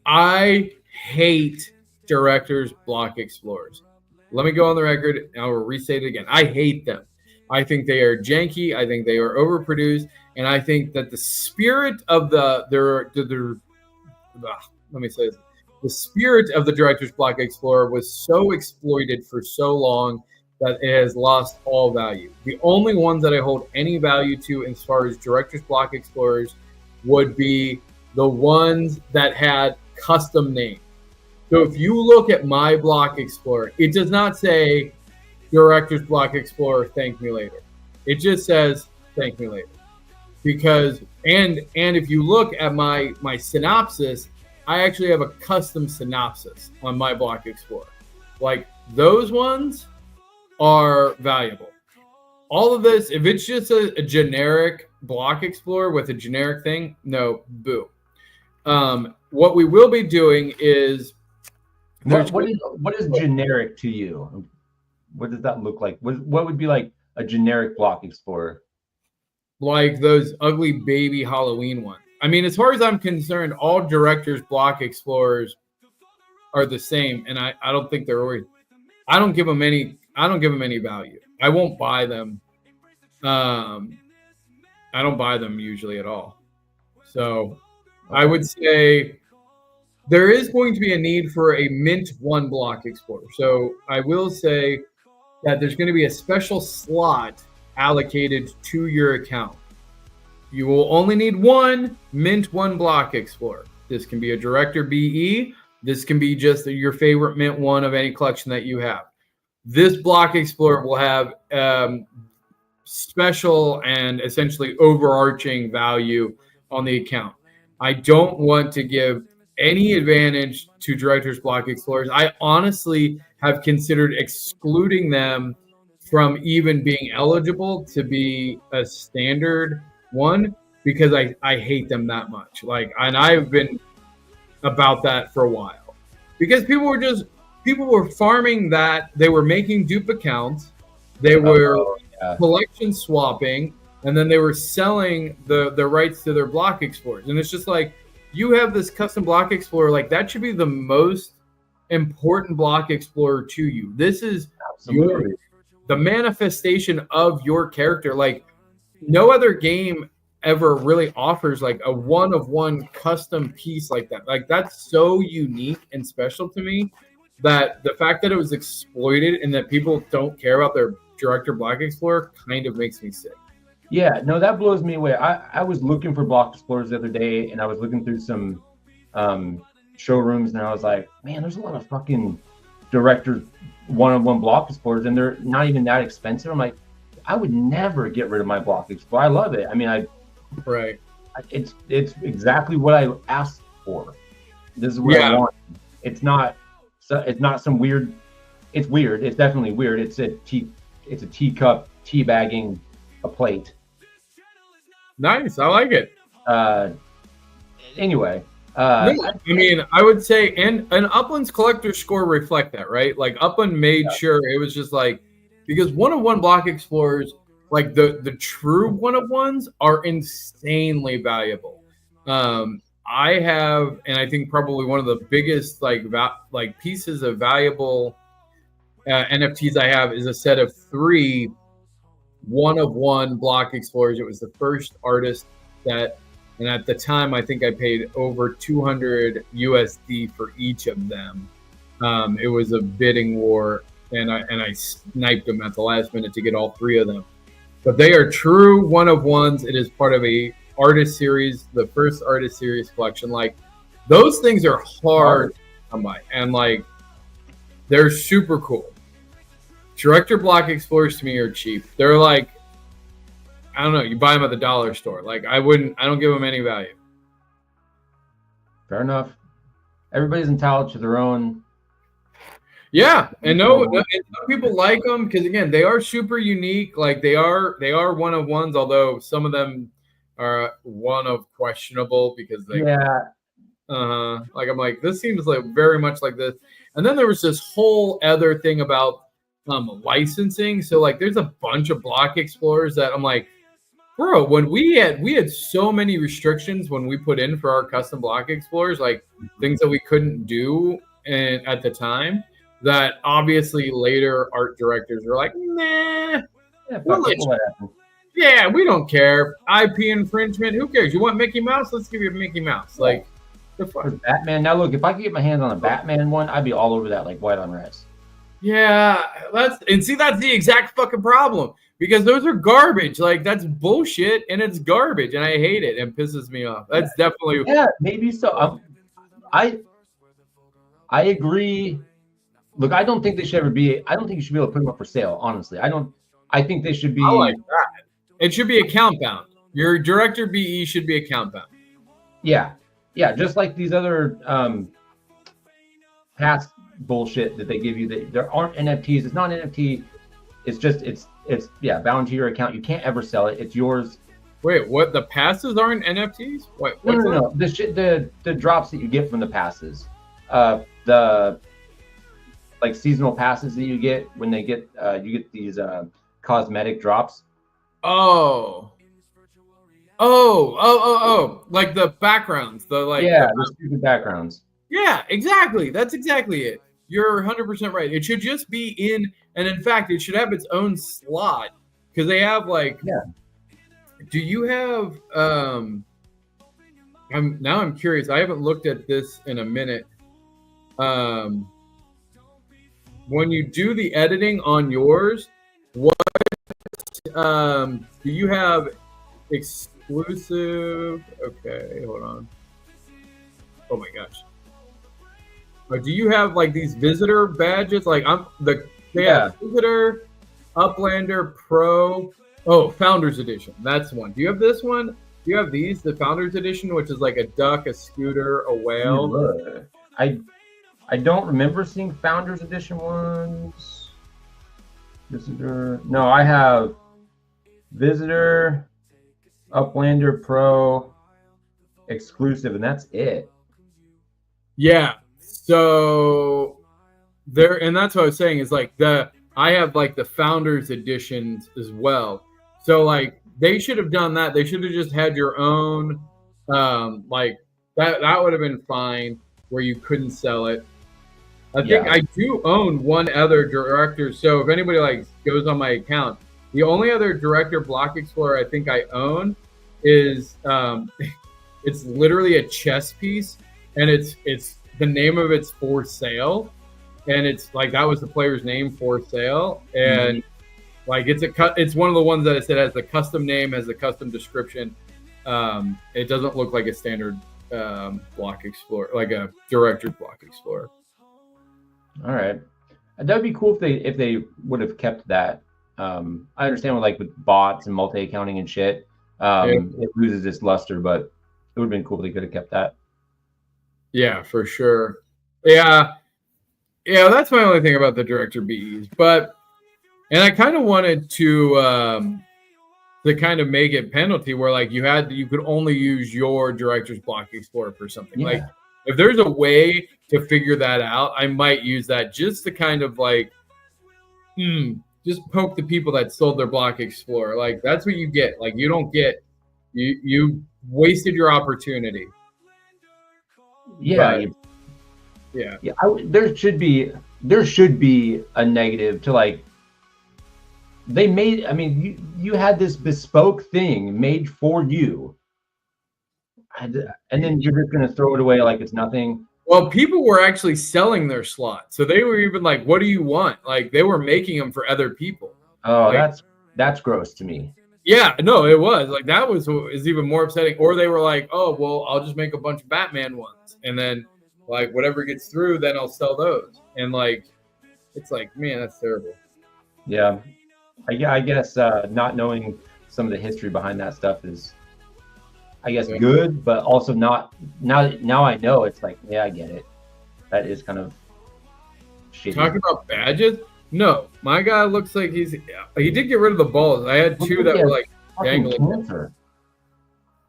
S3: I hate directors block explorers. Let me go on the record and I will restate it again. I hate them. I think they are janky. I think they are overproduced, and I think that the spirit of let me say this. The spirit of the director's block explorer was so exploited for so long that it has lost all value. The only ones that I hold any value to as far as director's block explorers would be the ones that had custom names. So if you look at my block explorer, it does not say director's block explorer, thank me later. It just says thank me later. Because and if you look at my synopsis, I actually have a custom synopsis on my block explorer. Like those ones are valuable. All of this, if it's just a generic block explorer with a generic thing, no, boo. What we will be doing is
S2: What is generic to you? What does that look like? What would be like a generic block explorer?
S3: like those ugly baby Halloween ones. I mean, as far as I'm concerned, all directors block explorers are the same, and I don't think they're always. I don't give them any value. I won't buy them. I don't buy them usually at all. So I would say there is going to be a need for a mint one block explorer. So I will say that there's going to be a special slot allocated to your account. You will only need one mint one block explorer. This can be a director BE. This can be just your favorite mint one of any collection that you have. This block explorer will have special and essentially overarching value on the account. I don't want to give any advantage to directors block explorers. I honestly have considered excluding them from even being eligible to be a standard one because I hate them that much. Like, and I've been about that for a while because people were farming that. They were making dupe accounts. They were collection swapping, and then they were selling the rights to their block explorers. And it's just like, you have this custom block explorer, like that should be the most important block explorer to you. This is the manifestation of your character. Like no other game ever really offers like a one-of-one custom piece like that. Like that's so unique and special to me that the fact that it was exploited and that people don't care about their director block explorer kind of makes me sick.
S2: Yeah, no, that blows me away. I was looking for block explorers the other day, and I was looking through some showrooms, and I was like, man, there's a lot of fucking director one-on-one block explorers, and they're not even that expensive. I'm like, I would never get rid of my block explorer. I love it. I mean, it's exactly what I asked for. This is what I want. It's not some weird. It's weird. It's definitely weird. It's a teacup teabagging a plate.
S3: Nice. I like it.
S2: Anyway.
S3: I mean, I would say, and Upland's collector score reflect that, right? Like Upland made sure it was just like, because one-of-one block explorers, like the true one-of-ones are insanely valuable. I have, and I think probably one of the biggest like pieces of valuable NFTs I have is a set of 3 one-of-one block explorers. It was the first artist that And at the time, I think I paid over 200 USD for each of them. It was a bidding war, and I sniped them at the last minute to get all 3 of them. But they are true one of ones. It is part of a artist series, the first artist series collection. Like, those things are hard to come by, and like, they're super cool. Director block explorers to me are cheap. They're like, I don't know, you buy them at the dollar store. Like, I don't give them any value.
S2: Fair enough. Everybody's entitled to their own.
S3: Yeah, and and some people like them because, again, they are super unique. Like, they are one of ones, although some of them are one of questionable because they like, I'm like, this seems like very much like this. And then there was this whole other thing about licensing. So like, there's a bunch of block explorers that I'm like, bro, when we had so many restrictions when we put in for our custom block explorers, like things that we couldn't do at the time, that obviously later art directors were like, nah, yeah, we don't care. IP infringement, who cares? You want Mickey Mouse? Let's give you a Mickey Mouse. Like,
S2: Batman. Now look, if I could get my hands on a Batman one, I'd be all over that like white on rice.
S3: Yeah, that's the exact fucking problem, because those are garbage. Like, that's bullshit, and it's garbage, and I hate it and pisses me off. That's definitely
S2: maybe so. I agree. Look, I don't think they should ever be. I don't think you should be able to put them up for sale. Honestly, I don't. I think they should be.
S3: I like that. It should be account bound. Your director BE should be account bound.
S2: Yeah, just like these other past bullshit that they give you. That there aren't NFTs. It's not an NFT. It's just it's bound to your account. You can't ever sell it. It's yours.
S3: Wait, what? The passes aren't NFTs? What?
S2: No. The drops that you get from the passes, the like seasonal passes that you get when they get you get these cosmetic drops.
S3: Oh, like the backgrounds,
S2: the stupid backgrounds.
S3: Yeah, exactly. That's exactly it. You're 100% right. It should just be in, and in fact, it should have its own slot, because they have like.
S2: Yeah.
S3: Do you have? I'm curious. I haven't looked at this in a minute. When you do the editing on yours, what do you have exclusive? Okay, hold on. Oh my gosh. Do you have like these visitor badges? Like have visitor, Uplander, Pro. Oh, Founders Edition. That's one. Do you have this one? Do you have these? The Founders Edition, which is like a duck, a scooter, a whale.
S2: I don't remember seeing Founders Edition ones. Visitor. No, I have Visitor, Uplander, Pro, exclusive, and that's it.
S3: Yeah. So there, and that's what I was saying is like I have like the Founders Editions as well. So like they should have done that. They should have just had your own like that would have been fine, where you couldn't sell it. I think I do own one other director. So if anybody like goes on my account, the only other director block explorer I think I own is it's literally a chess piece, and it's the name of it's For Sale, and it's like that was the player's name, For Sale, and like it's one of the ones that it said has the custom name, has the custom description. It doesn't look like a standard block explorer, like a director's block explorer.
S2: All right, that'd be cool if they would have kept that. I understand with bots and multi-accounting and shit, it loses its luster, but it would have been cool if they could have kept that.
S3: Yeah, for sure. Yeah, that's my only thing about the director BEs. And I kind of wanted to kind of make it penalty where like you could only use your director's block explorer for something. Like if there's a way to figure that out, I might use that just to kind of like just poke the people that sold their block explorer. Like that's what you get. Like you don't get you wasted your opportunity.
S2: Yeah. There should be a negative to like they made. I mean, you had this bespoke thing made for you, and then you're just gonna throw it away like it's nothing.
S3: Well, people were actually selling their slots, so they were even like, "What do you want?" Like they were making them for other people.
S2: Oh,
S3: Like,
S2: that's gross to me.
S3: yeah, no, it was like that was even more upsetting. Or they were like, "Oh, well, I'll just make a bunch of Batman ones, and then like whatever gets through, then I'll sell those." And like, it's like, man, that's terrible.
S2: Yeah, I guess not knowing some of the history behind that stuff is, I guess, good, but also not. Now I know, it's like, yeah, I get it. That is kind of shitty.
S3: Talking about badges, no, my guy looks like he did get rid of the balls. I had two that were like dangling.
S2: Cancer.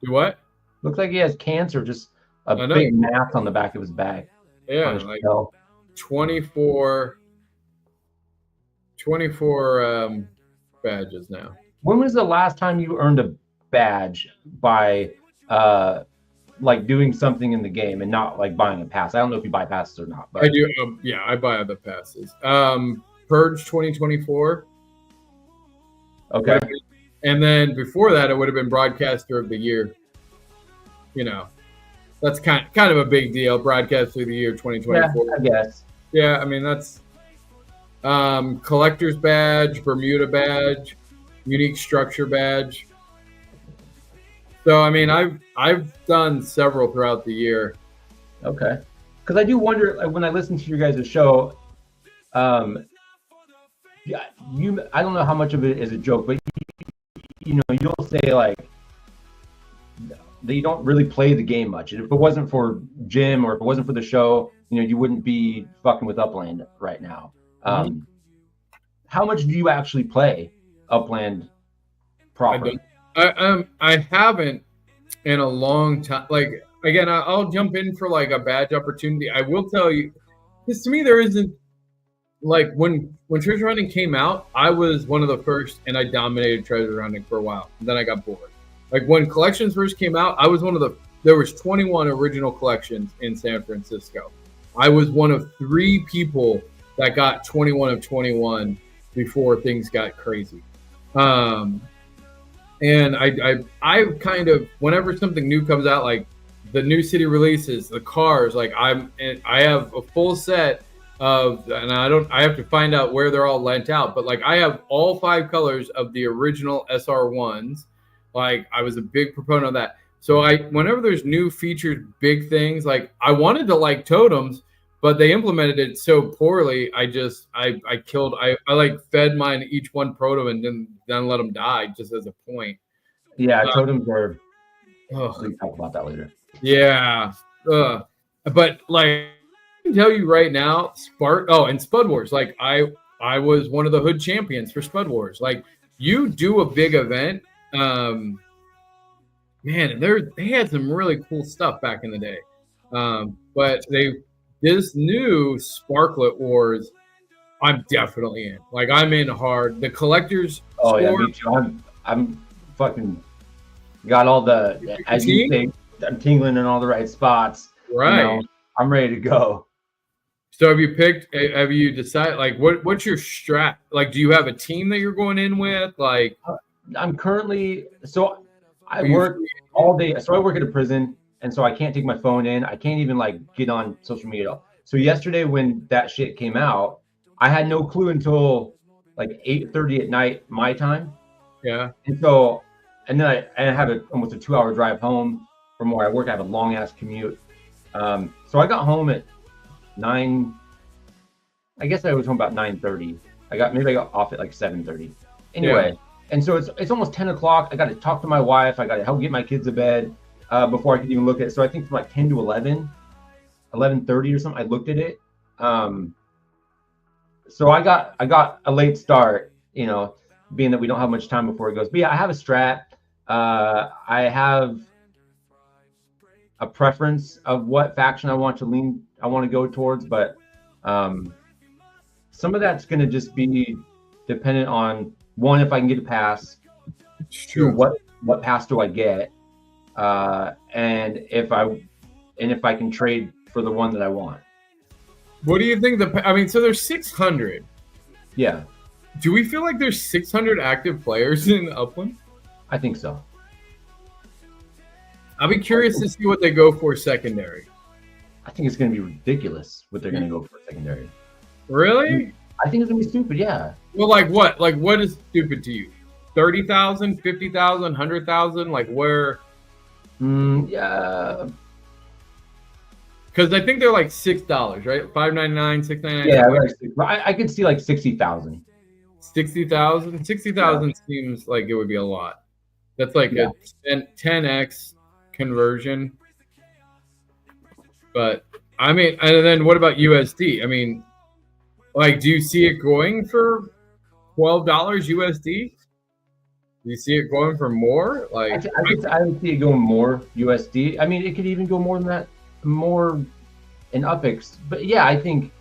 S3: Do what?
S2: Looks like he has cancer, just a big mass on the back of his back.
S3: Yeah, like 24 badges now.
S2: When was the last time you earned a badge by like doing something in the game and not like buying a pass? I don't know if you buy passes or not, but
S3: I do. Yeah, I buy the passes. Purge 2024.
S2: Okay.
S3: And then before that, it would have been Broadcaster of the Year. You know, that's kind of a big deal. Broadcaster of the Year 2024.
S2: Yeah, I guess.
S3: Yeah, I mean that's collector's badge, Bermuda badge, unique structure badge. So I mean, I've done several throughout the year.
S2: Okay, because I do wonder, like, when I listen to your guys' show, yeah, I don't know how much of it is a joke, but you know, you'll say like that you don't really play the game much. If it wasn't for Jim or if it wasn't for the show, you know, you wouldn't be fucking with Upland right now. How much do you actually play Upland proper?
S3: I haven't in a long time. Like, again, I'll jump in for like a badge opportunity. I will tell you, because to me there isn't, like, when treasure hunting came out, I was one of the first, and I dominated treasure hunting for a while. And then I got bored. Like when collections first came out, I was there was 21 original collections in San Francisco. I was one of 3 people that got 21 of 21 before things got crazy. And I kind of, whenever something new comes out, like the new city releases, the cars, like I have a full set of, and I have to find out where they're all lent out, but like I have all 5 colors of the original SR1s. Like I was a big proponent of that. So whenever there's new featured big things, like I wanted to like totems, but they implemented it so poorly. I like fed mine each one proto and then let them die just as a point.
S2: Yeah, totems are. We'll talk about that later.
S3: Yeah, but like I can tell you right now, and Spud Wars. Like I was one of the hood champions for Spud Wars. Like you do a big event, man, and they had some really cool stuff back in the day. But this new Sparklet Wars, I'm definitely in. Like I'm in hard. The collectors.
S2: Oh yeah, me too. I'm fucking got all the, as you say, I'm tingling in all the right spots.
S3: Right.
S2: You know, I'm ready to go.
S3: So have you decided, like, what's your strat? Like, do you have a team that you're going in with? Like,
S2: I'm currently, so I work all day. So I work at a prison, and so I can't take my phone in. I can't even like get on social media at all. So yesterday when that shit came out, I had no clue until like 8:30 at night my time.
S3: Yeah.
S2: And so, and then I have almost a 2-hour drive home from where I work. I have a long ass commute. So I got home at 9. I guess I was home about 9:30. I got off at like 7:30. Anyway, and so it's almost 10 o'clock. I got to talk to my wife. I got to help get my kids to bed before I could even look at it. So I think from like 10 to 11:30 or something, I looked at it. So I got a late start, you know, being that we don't have much time before it goes. But yeah, I have a strat. I have a preference of what faction I want to go towards, but some of that's going to just be dependent on, one, if I can get a pass, two, what pass do I get, and if I can trade for the one that I want.
S3: What do you think? So there's 600.
S2: Yeah.
S3: Do we feel like there's 600 active players in Upland?
S2: I think so.
S3: I'll be curious to see what they go for secondary.
S2: I think it's going to be ridiculous what they're going to go for secondary.
S3: Really?
S2: I think it's going to be stupid. Yeah.
S3: Well, like what? Like what is stupid to you? 30,000, 50,000, 100,000? Like where?
S2: Yeah.
S3: Because I think they're like $6, right? $5.99, $6.99.
S2: Yeah, I could see like 60,000.
S3: 60,000. 60,000 seems like it would be a lot. That's like a 10x conversion. But I mean, and then what about USD? I mean, like, do you see it going for $12 USD? Do you see it going for more? Like,
S2: I would see it going more USD. I mean, it could even go more than that, more in UPX. But yeah, I think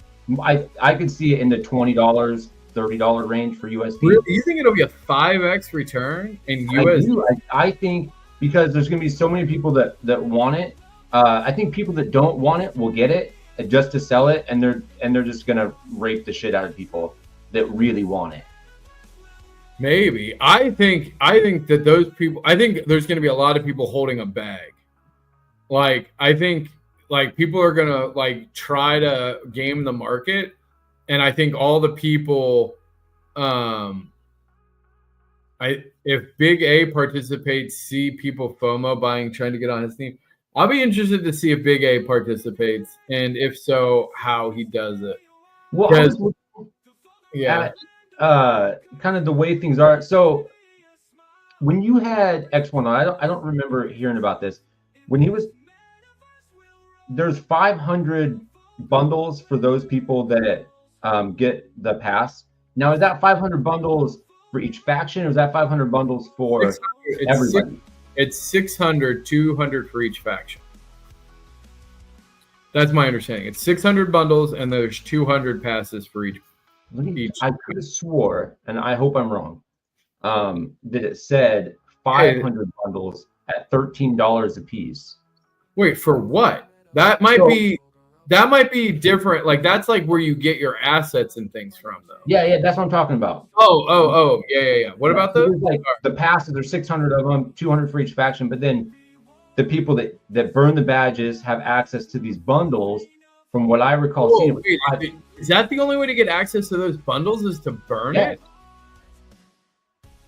S2: I could see it in the $20, $30 range for USD.
S3: Really? You think it'll be a 5x return in USD?
S2: I think because there's going to be so many people that want it. I think people that don't want it will get it just to sell it, and they're just going to rape the shit out of people that really want it.
S3: Maybe. I think that those people, I think there's going to be a lot of people holding a bag. Like, I think like people are going to like try to game the market. And I think all the people, if Big A participates, see people FOMO buying, trying to get on his team. I'll be interested to see if Big A participates, and if so, how he does it.
S2: Well, kind of the way things are. So when you had X1, I don't remember hearing about this. When there's 500 bundles for those people that get the pass. Now, is that 500 bundles for each faction, or is that 500 bundles for everybody?
S3: It's 600, 200 for each faction. That's my understanding. It's 600 bundles, and there's 200 passes for each.
S2: I could have swore, and I hope I'm wrong, that it said 500 bundles at $13 a piece.
S3: Wait, for what? That might be different. Like that's like where you get your assets and things from, though.
S2: Yeah, that's what I'm talking about.
S3: Oh, yeah. What about those?
S2: Like the passes, there's 600 of them, 200 for each faction, but then the people that burn the badges have access to these bundles. From what I recall seeing,
S3: is that the only way to get access to those bundles is to burn it?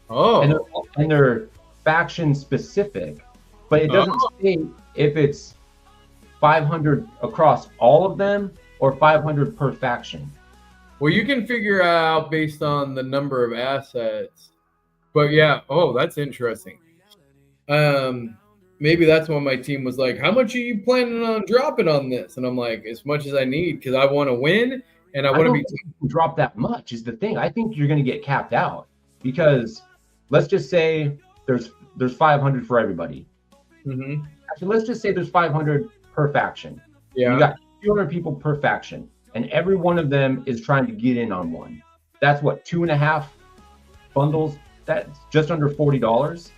S3: Oh,
S2: and they're faction specific, but it doesn't say if it's 500 across all of them or 500 per faction.
S3: Well, you can figure out based on the number of assets. But yeah, that's interesting. Maybe that's when my team was like, how much are you planning on dropping on this? And I'm like, as much as I need, because I want to win and I want to be
S2: drop that much is the thing. I think you're going to get capped out because let's just say there's 500 for everybody.
S3: Mm-hmm.
S2: Actually, let's just say there's 500 per faction.
S3: Yeah.
S2: You got 200 people per faction, and every one of them is trying to get in on one. That's what, 2.5 bundles? That's just under $40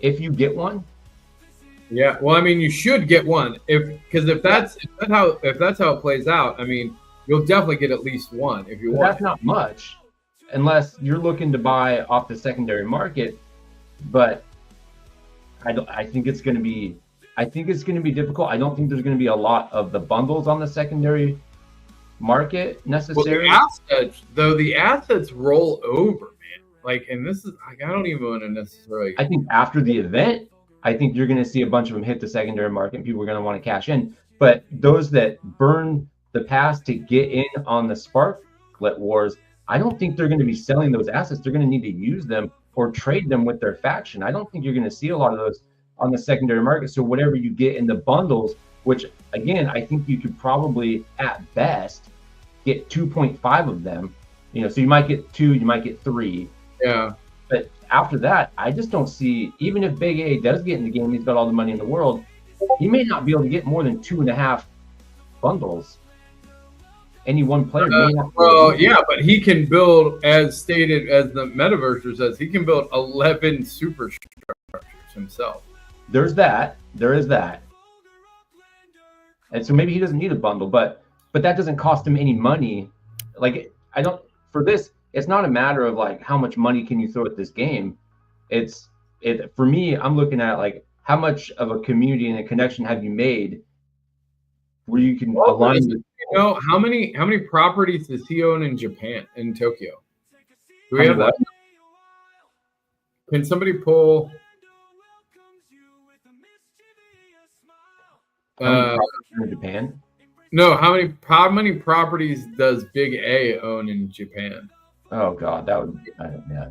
S2: if you get one.
S3: Yeah, well, I mean, you should get one because if that's how it plays out, I mean, you'll definitely get at least one if you want.
S2: That's not much, unless you're looking to buy off the secondary market. But I think it's going to be difficult. I don't think there's going to be a lot of the bundles on the secondary market necessarily.
S3: Well, the assets roll over, man. Like, and this is like, I don't even want to necessarily.
S2: I think after the event, I think you're going to see a bunch of them hit the secondary market, and people are going to want to cash in. But those that burn the pass to get in on the Sparklet Wars, I don't think they're going to be selling those assets. They're going to need to use them or trade them with their faction. I don't think you're going to see a lot of those on the secondary market. So whatever you get in the bundles, which again, I think you could probably at best get 2.5 of them. So you might get 2, you might get 3.
S3: Yeah.
S2: But after that, I just don't see, even if Big A does get in the game, he's got all the money in the world, he may not be able to get more than 2.5 bundles. Any one player may not.
S3: Well, yeah, but he can build, as stated, as the Metaverser says, he can build 11 superstructures himself.
S2: There is that. And so maybe he doesn't need a bundle, but that doesn't cost him any money. Like, for this, it's not a matter of like how much money can you throw at this game. For me, I'm looking at like how much of a community and a connection have you made where you can align with?
S3: How many properties does he own in Japan, in Tokyo? Do we
S2: How
S3: have
S2: many
S3: that? Can somebody pull?
S2: How many properties in Japan?
S3: No, how many properties does Big A own in Japan?
S2: Oh God, that would yeah.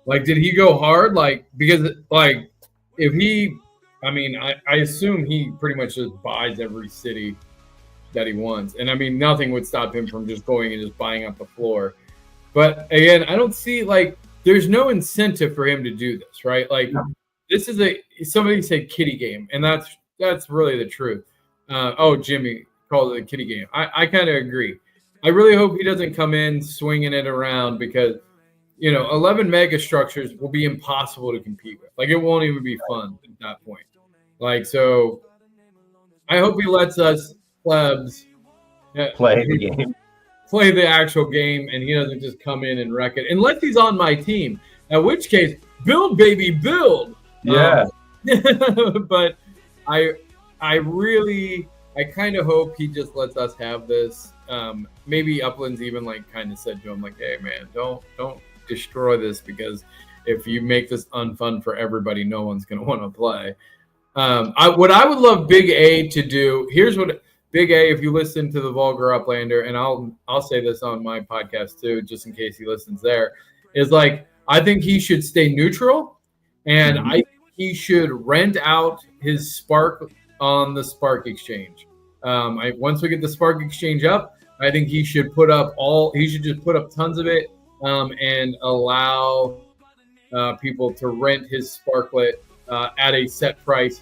S3: Like, did he go hard? Like, because like, if he, I mean, I assume he pretty much just buys every city that he wants, and I mean, nothing would stop him from just going and just buying up the floor. But again, I don't see like there's no incentive for him to do this, right? Like, this is somebody said kiddie game, and that's really the truth. Jimmy called it a kiddie game. I kind of agree. I really hope he doesn't come in swinging it around because 11 mega structures will be impossible to compete with. Like, it won't even be fun at that point. Like, so I hope he lets us plebs
S2: Play the game.
S3: play the actual game, and he doesn't just come in and wreck it. Unless he's on my team, in which case, build, baby, build.
S2: Yeah.
S3: But I kind of hope he just lets us have this. Maybe Upland's even like kind of said to him, like, "Hey, man, don't destroy this, because if you make this unfun for everybody, no one's going to want to play." What I would love Big A to do. Here's what Big A, if you listen to the Vulgar Uplander, and I'll say this on my podcast too, just in case he listens there, is like, I think he should stay neutral, and I think he should rent out his Spark on the Spark Exchange. Once we get the Spark Exchange up, I think he should just put up tons of it, and allow people to rent his Sparklet at a set price.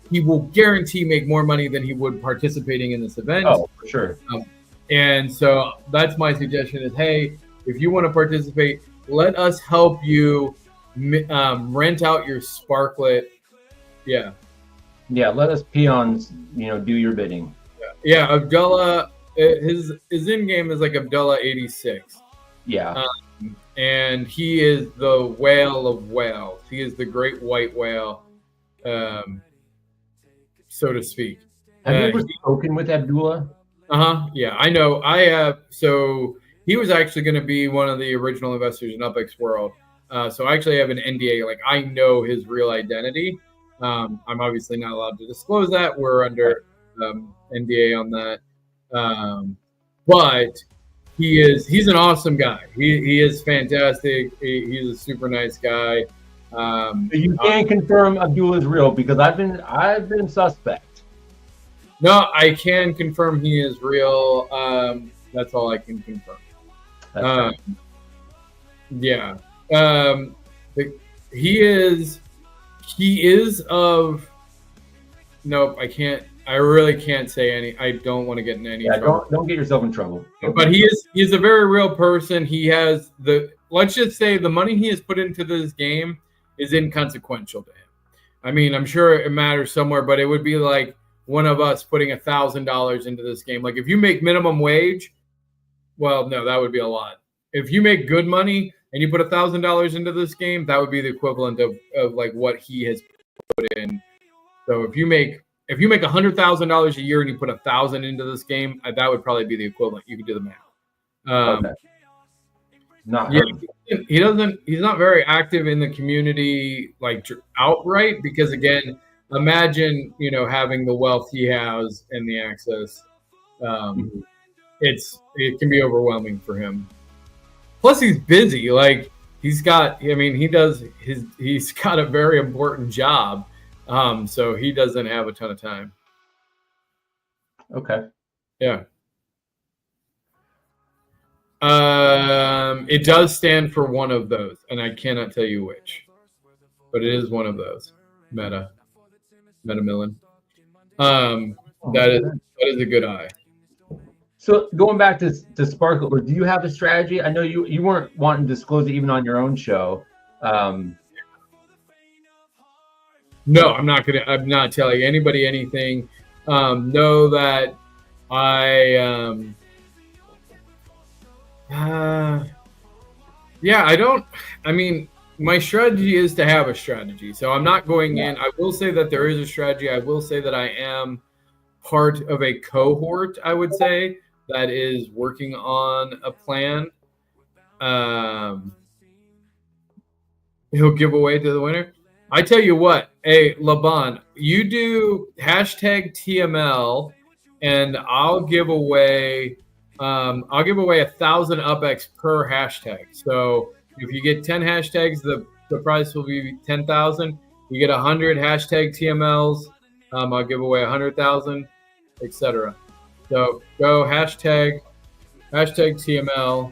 S3: He will guarantee make more money than he would participating in this event.
S2: Oh, for sure.
S3: And so that's my suggestion is, hey, if you want to participate, let us help you rent out your Sparklet. Yeah.
S2: Yeah, let us peons, do your bidding.
S3: Yeah, Abdullah, his in-game is like Abdullah 86.
S2: Yeah.
S3: And he is the whale of whales. He is the great white whale, so to speak.
S2: Have you ever spoken with Abdullah?
S3: Yeah, I know. So he was actually going to be one of the original investors in UpX World. So I actually have an NDA. Like, I know his real identity. I'm obviously not allowed to disclose that. We're under NDA on that. But he's an awesome guy. He is fantastic. He's a super nice guy.
S2: You can't confirm Abdullah is real, because I've been suspect.
S3: No, I can confirm he is real. That's all I can confirm. Yeah. He is of. Nope, I can't. I really can't say any. I don't want to get in any trouble.
S2: Don't get yourself in trouble.
S3: But he's a very real person. He has let's just say the money he has put into this game is inconsequential to him. I mean, I'm sure it matters somewhere, but it would be like one of us putting $1,000 into this game. Like, if you make minimum wage, well, no, that would be a lot. If you make good money and you put $1,000 into this game, that would be the equivalent of like what he has put in. So if you make $100,000 a year and you put 1,000 into this game, that would probably be the equivalent. You could do the math.
S2: Okay.
S3: He's not very active in the community, like, outright, because again, imagine, having the wealth he has and the access. It can be overwhelming for him. Plus, he's busy. Like, he's got a very important job. So he doesn't have a ton of time.
S2: Okay.
S3: Yeah. It does stand for one of those, and I cannot tell you which, but it is one of those. Meta Millen. That is a good eye.
S2: So going back to Sparkle, do you have a strategy? I know you weren't wanting to disclose it even on your own show.
S3: No, I'm not telling anybody anything. Know that my strategy is to have a strategy. So I'm not going
S2: Yeah.
S3: in. I will say that there is a strategy. I will say that I am part of a cohort, I would say, that is working on a plan. He'll give away to the winner. I tell you what, hey Laban, you do hashtag TML, and I'll give away 1,000 UpX per hashtag. So if you get 10 hashtags, the price will be 10,000. You get 100 hashtag TMLs, I'll give away 100,000, etc. So go hashtag TML.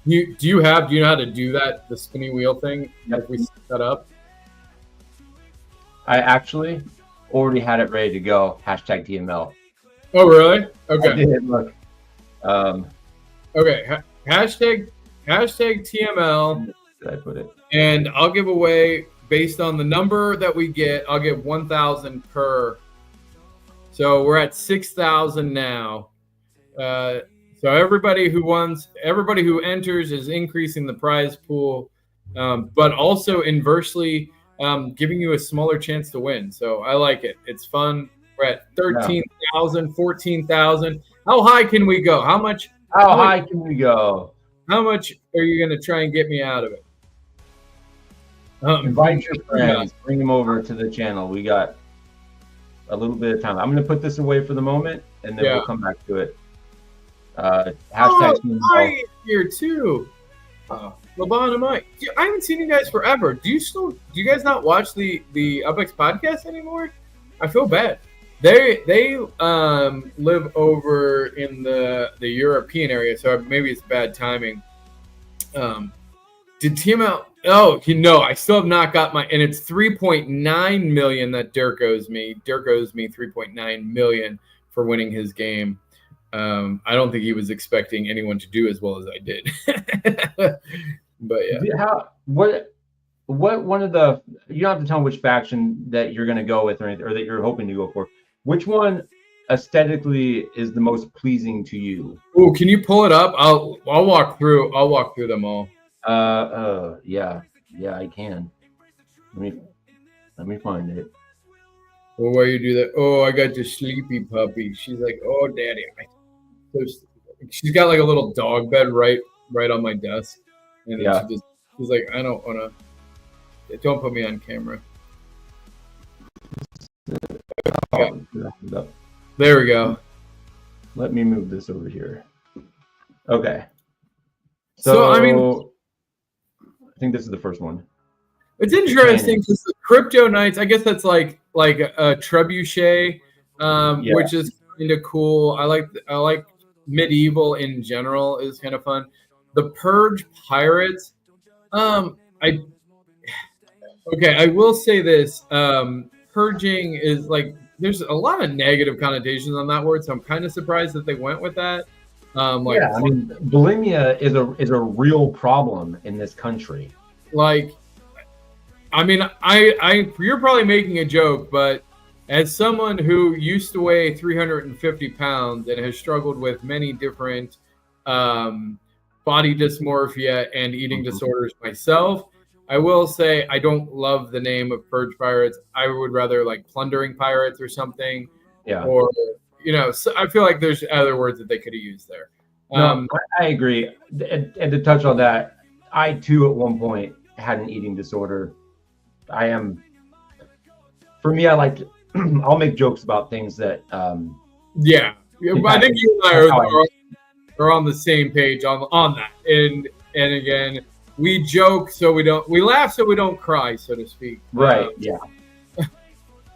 S3: Do you know how to do that, the spinning wheel thing?
S2: Yep.
S3: If we set that up?
S2: I actually already had it ready to go. Hashtag TML.
S3: Oh, really?
S2: I
S3: Okay.
S2: did, look.
S3: Okay. Hashtag TML,
S2: Did I put it?
S3: and I'll give away based on the number that we get. I'll get 1,000 per. So we're at 6,000 now. So everybody who enters is increasing the prize pool, but also inversely giving you a smaller chance to win. So I like it. It's fun. We're at 13,000, 14,000. How high can we go? How
S2: high can we go?
S3: How much are you going to try and get me out of it?
S2: Invite your friends. Bring them over to the channel. We got a little bit of time. I'm going to put this away for the moment, and then we'll come back to it. Hashtag
S3: I here too. Laban and Mike. I haven't seen you guys forever. Do you guys not watch the UpX podcast anymore? I feel bad. They live over in the European area, so maybe it's bad timing. Did TML? Oh, I still have not got my, and it's 3.9 million that Dirk owes me. Dirk owes me 3.9 million for winning his game. I don't think he was expecting anyone to do as well as I did. But yeah.
S2: What one of the, you don't have to tell me which faction that you're going to go with or that you're hoping to go for. Which one aesthetically is the most pleasing to you?
S3: Oh, can you pull it up? I'll walk through them all.
S2: Yeah, I can. Let me find it.
S3: Well, why you do that? Oh, I got the sleepy puppy. She's like, oh, daddy. She's got like a little dog bed right on my desk, and then she's like, I don't want to. Don't put me on camera. There we go.
S2: Let me move this over here. Okay.
S3: So I mean,
S2: I think this is the first one.
S3: It's interesting because the Crypto Knights, I guess that's like a trebuchet, which is kind of cool. I like medieval in general is kind of fun. The Purge Pirates, I will say this. Purging is like, there's a lot of negative connotations on that word, so I'm kind of surprised that they went with that. I
S2: mean, bulimia is a real problem in this country.
S3: Like, I mean, you're probably making a joke, but as someone who used to weigh 350 pounds and has struggled with many different body dysmorphia and eating disorders myself, I will say I don't love the name of Purge Pirates. I would rather like Plundering Pirates or something.
S2: Yeah.
S3: Or, so I feel like there's other words that they could have used there.
S2: No, I agree. And to touch on that, I too at one point had an eating disorder. For me, I like to, I'll make jokes about things that. I
S3: think you and I are on the same page on that. And again, we joke we laugh so we don't cry, so to speak.
S2: Right.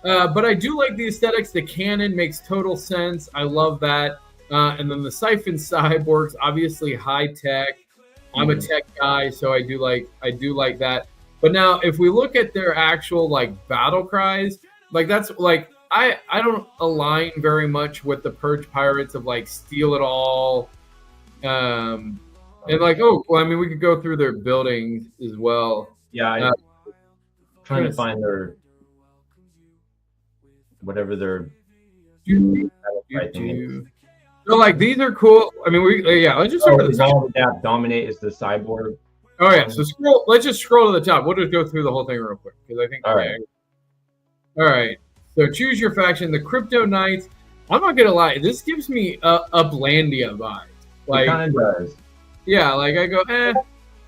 S3: But I do like the aesthetics. The cannon makes total sense. I love that. And then the Siphon Cyborgs, obviously high tech. I'm a tech guy, so I do like that. But now, if we look at their actual like battle cries, like that's like I don't align very much with the Purge Pirates of like steal it all, and like we could go through their buildings as well.
S2: Yeah, I'm trying to find their whatever their.
S3: So like these are cool. I mean, let's just start with
S2: Dominate is the cyborg.
S3: Oh yeah. So scroll. Let's just scroll to the top. We'll just go through the whole thing real quick because I think.
S2: All right.
S3: All right. So choose your faction. The Crypto Knights. I'm not gonna lie. This gives me Uplandia vibes. Like,
S2: it kind of does.
S3: Yeah. Like I go.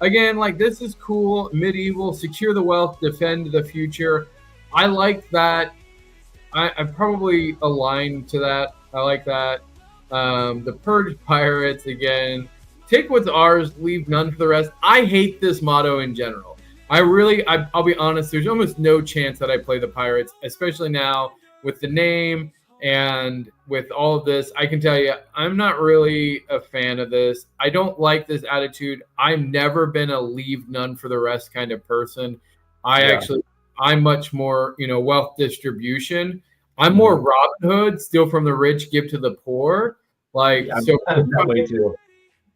S3: Again, like this is cool. Medieval. Secure the wealth. Defend the future. I like that. I probably aligned to that. I like that. The Purge Pirates again. Take what's ours, leave none for the rest. I hate this motto in general. I'll be honest, there's almost no chance that I play the Pirates, especially now with the name and with all of this. I can tell you, I'm not really a fan of this. I don't like this attitude. I've never been a leave none for the rest kind of person. I'm much more, wealth distribution. I'm more Robin Hood, steal from the rich, give to the poor. Like,
S2: I'm that way too.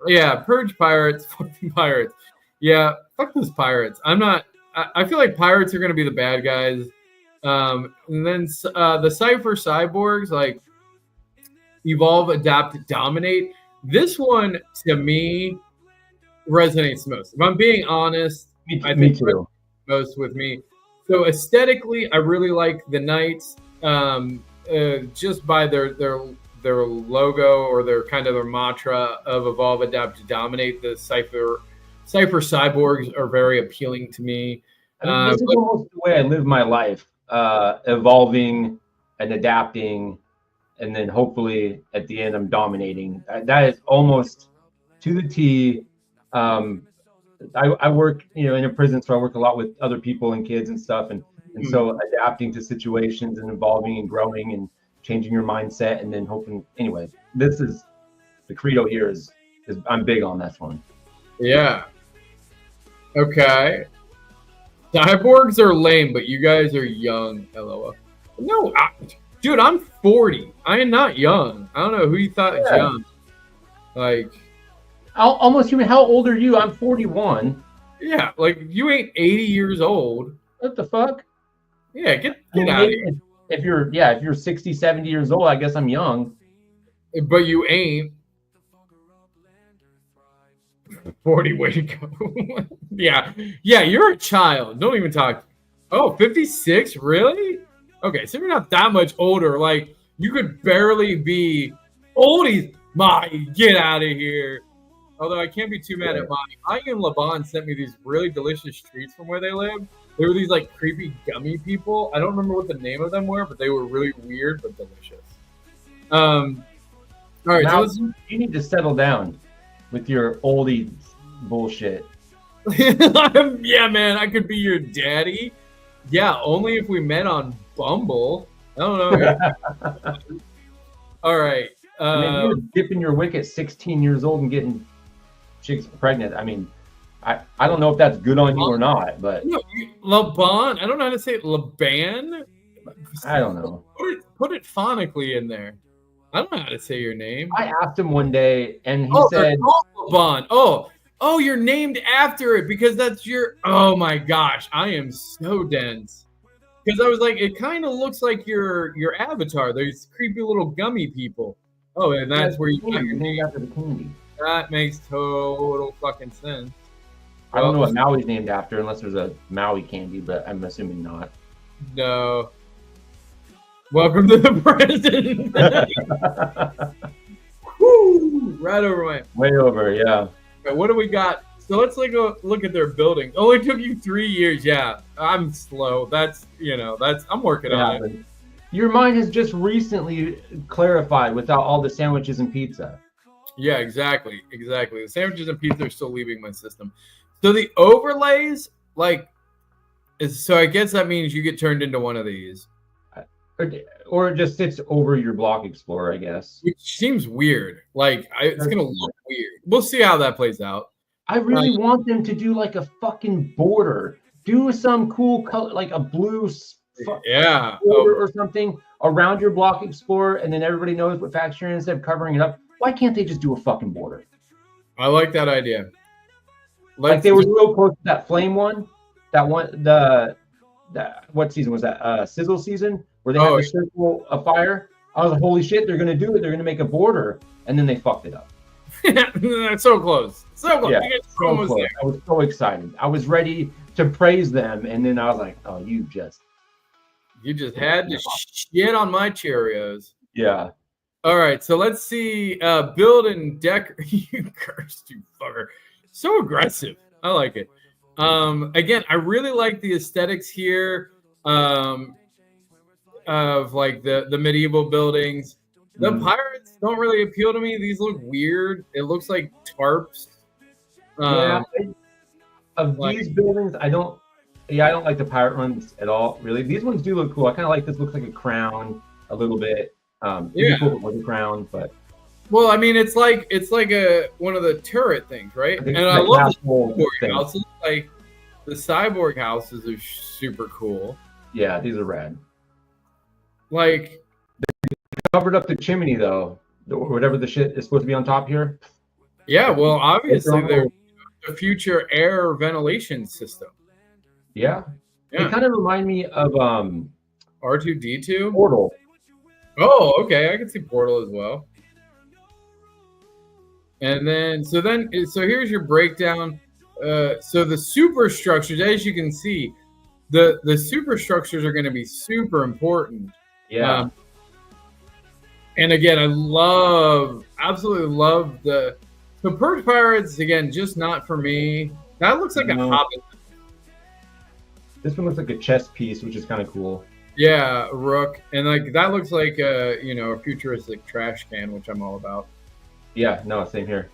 S3: Yeah, Purge Pirates, fucking Pirates. Yeah, fuck those Pirates. I feel like Pirates are going to be the bad guys. And then the Cypher Cyborgs, like, evolve, adapt, dominate. This one, to me, resonates most. If I'm being honest, I think me too. Most with me. So aesthetically, I really like the Knights, just by their logo or their mantra of evolve, adapt, dominate. The Cypher Cyborgs are very appealing to me.
S2: This is almost the way I live my life, evolving and adapting, and then hopefully at the end I'm dominating. That is almost to the T. I work, in a prison, so I work a lot with other people and kids and stuff, and so adapting to situations and evolving and growing and changing your mindset, and then hoping. Anyway, this is the credo here. Is I'm big on this one.
S3: Yeah. Okay. Cyborgs are lame, but you guys are young. LOL. No, dude, I'm 40. I am not young. I don't know who you thought is young. Like.
S2: Almost human. How old are you? I'm 41.
S3: Yeah, like you ain't 80 years old.
S2: What the fuck?
S3: Yeah, get out of here.
S2: If you're 60, 70 years old, I guess I'm young.
S3: But you ain't. 40, way to go. Yeah, you're a child. Don't even talk. Oh, 56? Really? Okay, so you're not that much older. Like, you could barely be oldies. Get out of here. Although I can't be too mad at mine. I and Laban sent me these really delicious treats from where they live. They were these like creepy gummy people. I don't remember what the name of them were, but they were really weird but delicious. All right,
S2: now, so you need to settle down with your oldie bullshit.
S3: Yeah, man, I could be your daddy. Yeah, only if we met on Bumble. I don't know. All right.
S2: You're dipping your wick at 16 years old and getting chicks pregnant. I mean, I don't know if that's good on you or not, but
S3: Laban. I don't know how to say it. Laban.
S2: I don't know.
S3: Put it phonically in there. I don't know how to say your name.
S2: I asked him one day, and he said,
S3: Laban. Oh, you're named after it because that's your. Oh my gosh, I am so dense. Because I was like, it kind of looks like your avatar. Those creepy little gummy people. Oh, and that's where you got your name
S2: after the candy.
S3: That makes total fucking sense.
S2: I don't know what Maui's named after unless there's a Maui candy, but I'm assuming not.
S3: No. Welcome to the prison. Woo! Right over my.
S2: Way over, yeah.
S3: Okay, what do we got? So let's look at their building. Only took you 3 years. Yeah, I'm slow. I'm working on it.
S2: Your mind has just recently clarified without all the sandwiches and pizza.
S3: Yeah, exactly. The sandwiches and pizza are still leaving my system. So the overlays, so I guess that means you get turned into one of these.
S2: Or it just sits over your block explorer, I guess.
S3: Which seems weird. It's going to look weird. We'll see how that plays out.
S2: I really want them to do like a fucking border. Do some cool color, like a blue border or something around your block explorer, and then everybody knows what faction you're in instead of covering it up. Why can't they just do a fucking border?
S3: I like that idea.
S2: Like they were so close to that flame one. That one, what season was that? Sizzle season, where they had the circle of fire. I was like, holy shit, they're gonna do it. They're gonna make a border, and then they fucked it up.
S3: That's so close. So close.
S2: Yeah,
S3: You guys are
S2: so
S3: almost
S2: close.
S3: there.
S2: I was so excited. I was ready to praise them, and then I was like, "Oh, you just."
S3: You just had to shit on my Cheerios.
S2: Yeah.
S3: All right, so let's see. Build and decorate. You cursed, you fucker. So aggressive. I like it. Again, I really like the aesthetics here of like the medieval buildings. The pirates don't really appeal to me. These look weird. It looks like tarps.
S2: Yeah. Of
S3: like-
S2: these buildings, I don't. Yeah, I don't like the pirate ones at all. Really, these ones do look cool. I kind of like this. Looks like a crown a little bit. It'd be
S3: Yeah.
S2: cool if it was a crown, but
S3: Well, I mean, it's like a one of the turret things, right?
S2: think
S3: And I
S2: the
S3: love the
S2: castle
S3: cyborg
S2: thing.
S3: houses. Like the cyborg houses are super cool.
S2: yeah, these are rad.
S3: Like,
S2: Covered up the chimney though, whatever the shit is supposed to be on top here.
S3: yeah, well, obviously
S2: It's
S3: there's the future air ventilation system.
S2: Yeah,
S3: Yeah.
S2: they kind of remind me of
S3: R2D2.
S2: Portal.
S3: Oh, okay, I can see Portal as well. And then so here's your breakdown. So the superstructures, as you can see, the superstructures are going to be super important.
S2: Yeah,
S3: And again, I absolutely love the Perch Pirates. Again, just not for me. That looks like
S2: No.
S3: a Hobbit.
S2: this one looks like a chess piece, which is kind of cool.
S3: Yeah, Rook, and like that looks like a futuristic trash can, which I'm all about.
S2: Yeah, no, same here.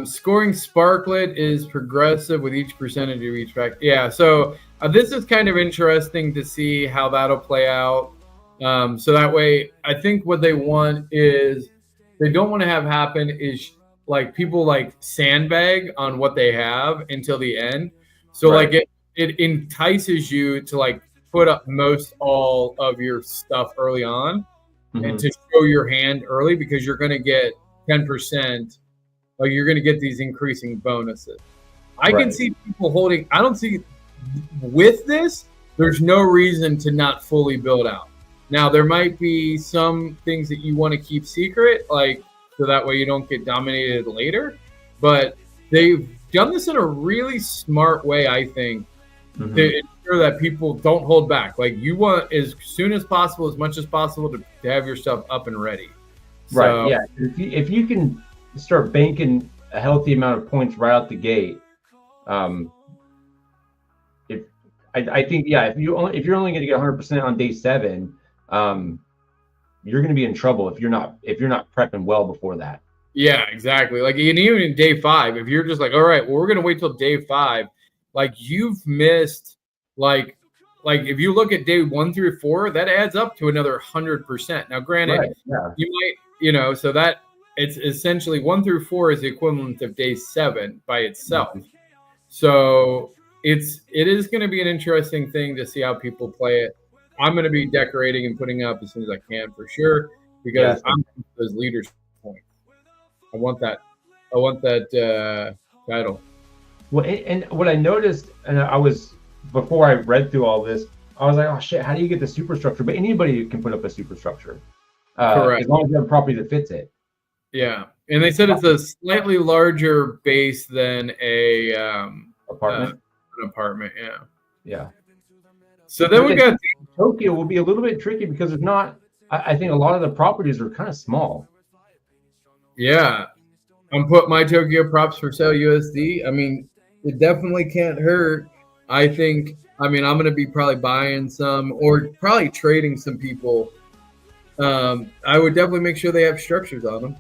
S3: Scoring Sparklet is progressive with each percentage of each fact. Yeah, so this is kind of interesting to see how that'll play out. So that way, I think what they want is they don't want to have happen is like people like sandbag on what they have until the end. So
S2: Right.
S3: like it entices you to like put up most all of your stuff early on and
S2: Mhm.
S3: to show your hand early because you're going to get 10%. Like you're going to get these increasing bonuses. I can
S2: Right.
S3: see people holding. I don't see with this. There's no reason to not fully build out. Now there might be some things that you want to keep secret, like so that way you don't get dominated later. But they've done this in a really smart way, I think,
S2: Mhm.
S3: to ensure that people don't hold back. Like you want as soon as possible, as much as possible, to have your stuff up and ready.
S2: Right.
S3: So,
S2: Yeah. If you can start banking a healthy amount of points right out the gate, if I think if you're only going to get 100% on day 7, you're going to be in trouble if you're not prepping well before that.
S3: yeah, exactly. Like and even in day 5, if you're just like, all right, well, we're gonna wait till day 5, like you've missed like if you look at day 1 through 4, that adds up to another 100%. Now, granted,
S2: Right. Yeah.
S3: you might, so that it's essentially 1 through 4 is the equivalent of day 7 by itself.
S2: Mhm.
S3: So it is going to be an interesting thing to see how people play it. I'm going to be decorating and putting up as soon as I can for sure because
S2: Yeah.
S3: I'm those leaders points. I want that title.
S2: Well, and what I noticed, and I was before I read through all this, I was like, oh shit, how do you get the superstructure? But anybody can put up a superstructure,
S3: Correct.
S2: as long as you have a property that fits it.
S3: Yeah, and they said it's a slightly larger base than a
S2: Apartment.
S3: an apartment. Yeah.
S2: Yeah.
S3: So then we got
S2: Tokyo will be a little bit tricky because it's not. I think a lot of the properties are kind of small.
S3: yeah. I'm putting my Tokyo props for sale USD. I mean, it definitely can't hurt. I think. I mean, I'm gonna be probably buying some or probably trading some people. I would definitely make sure they have structures on them.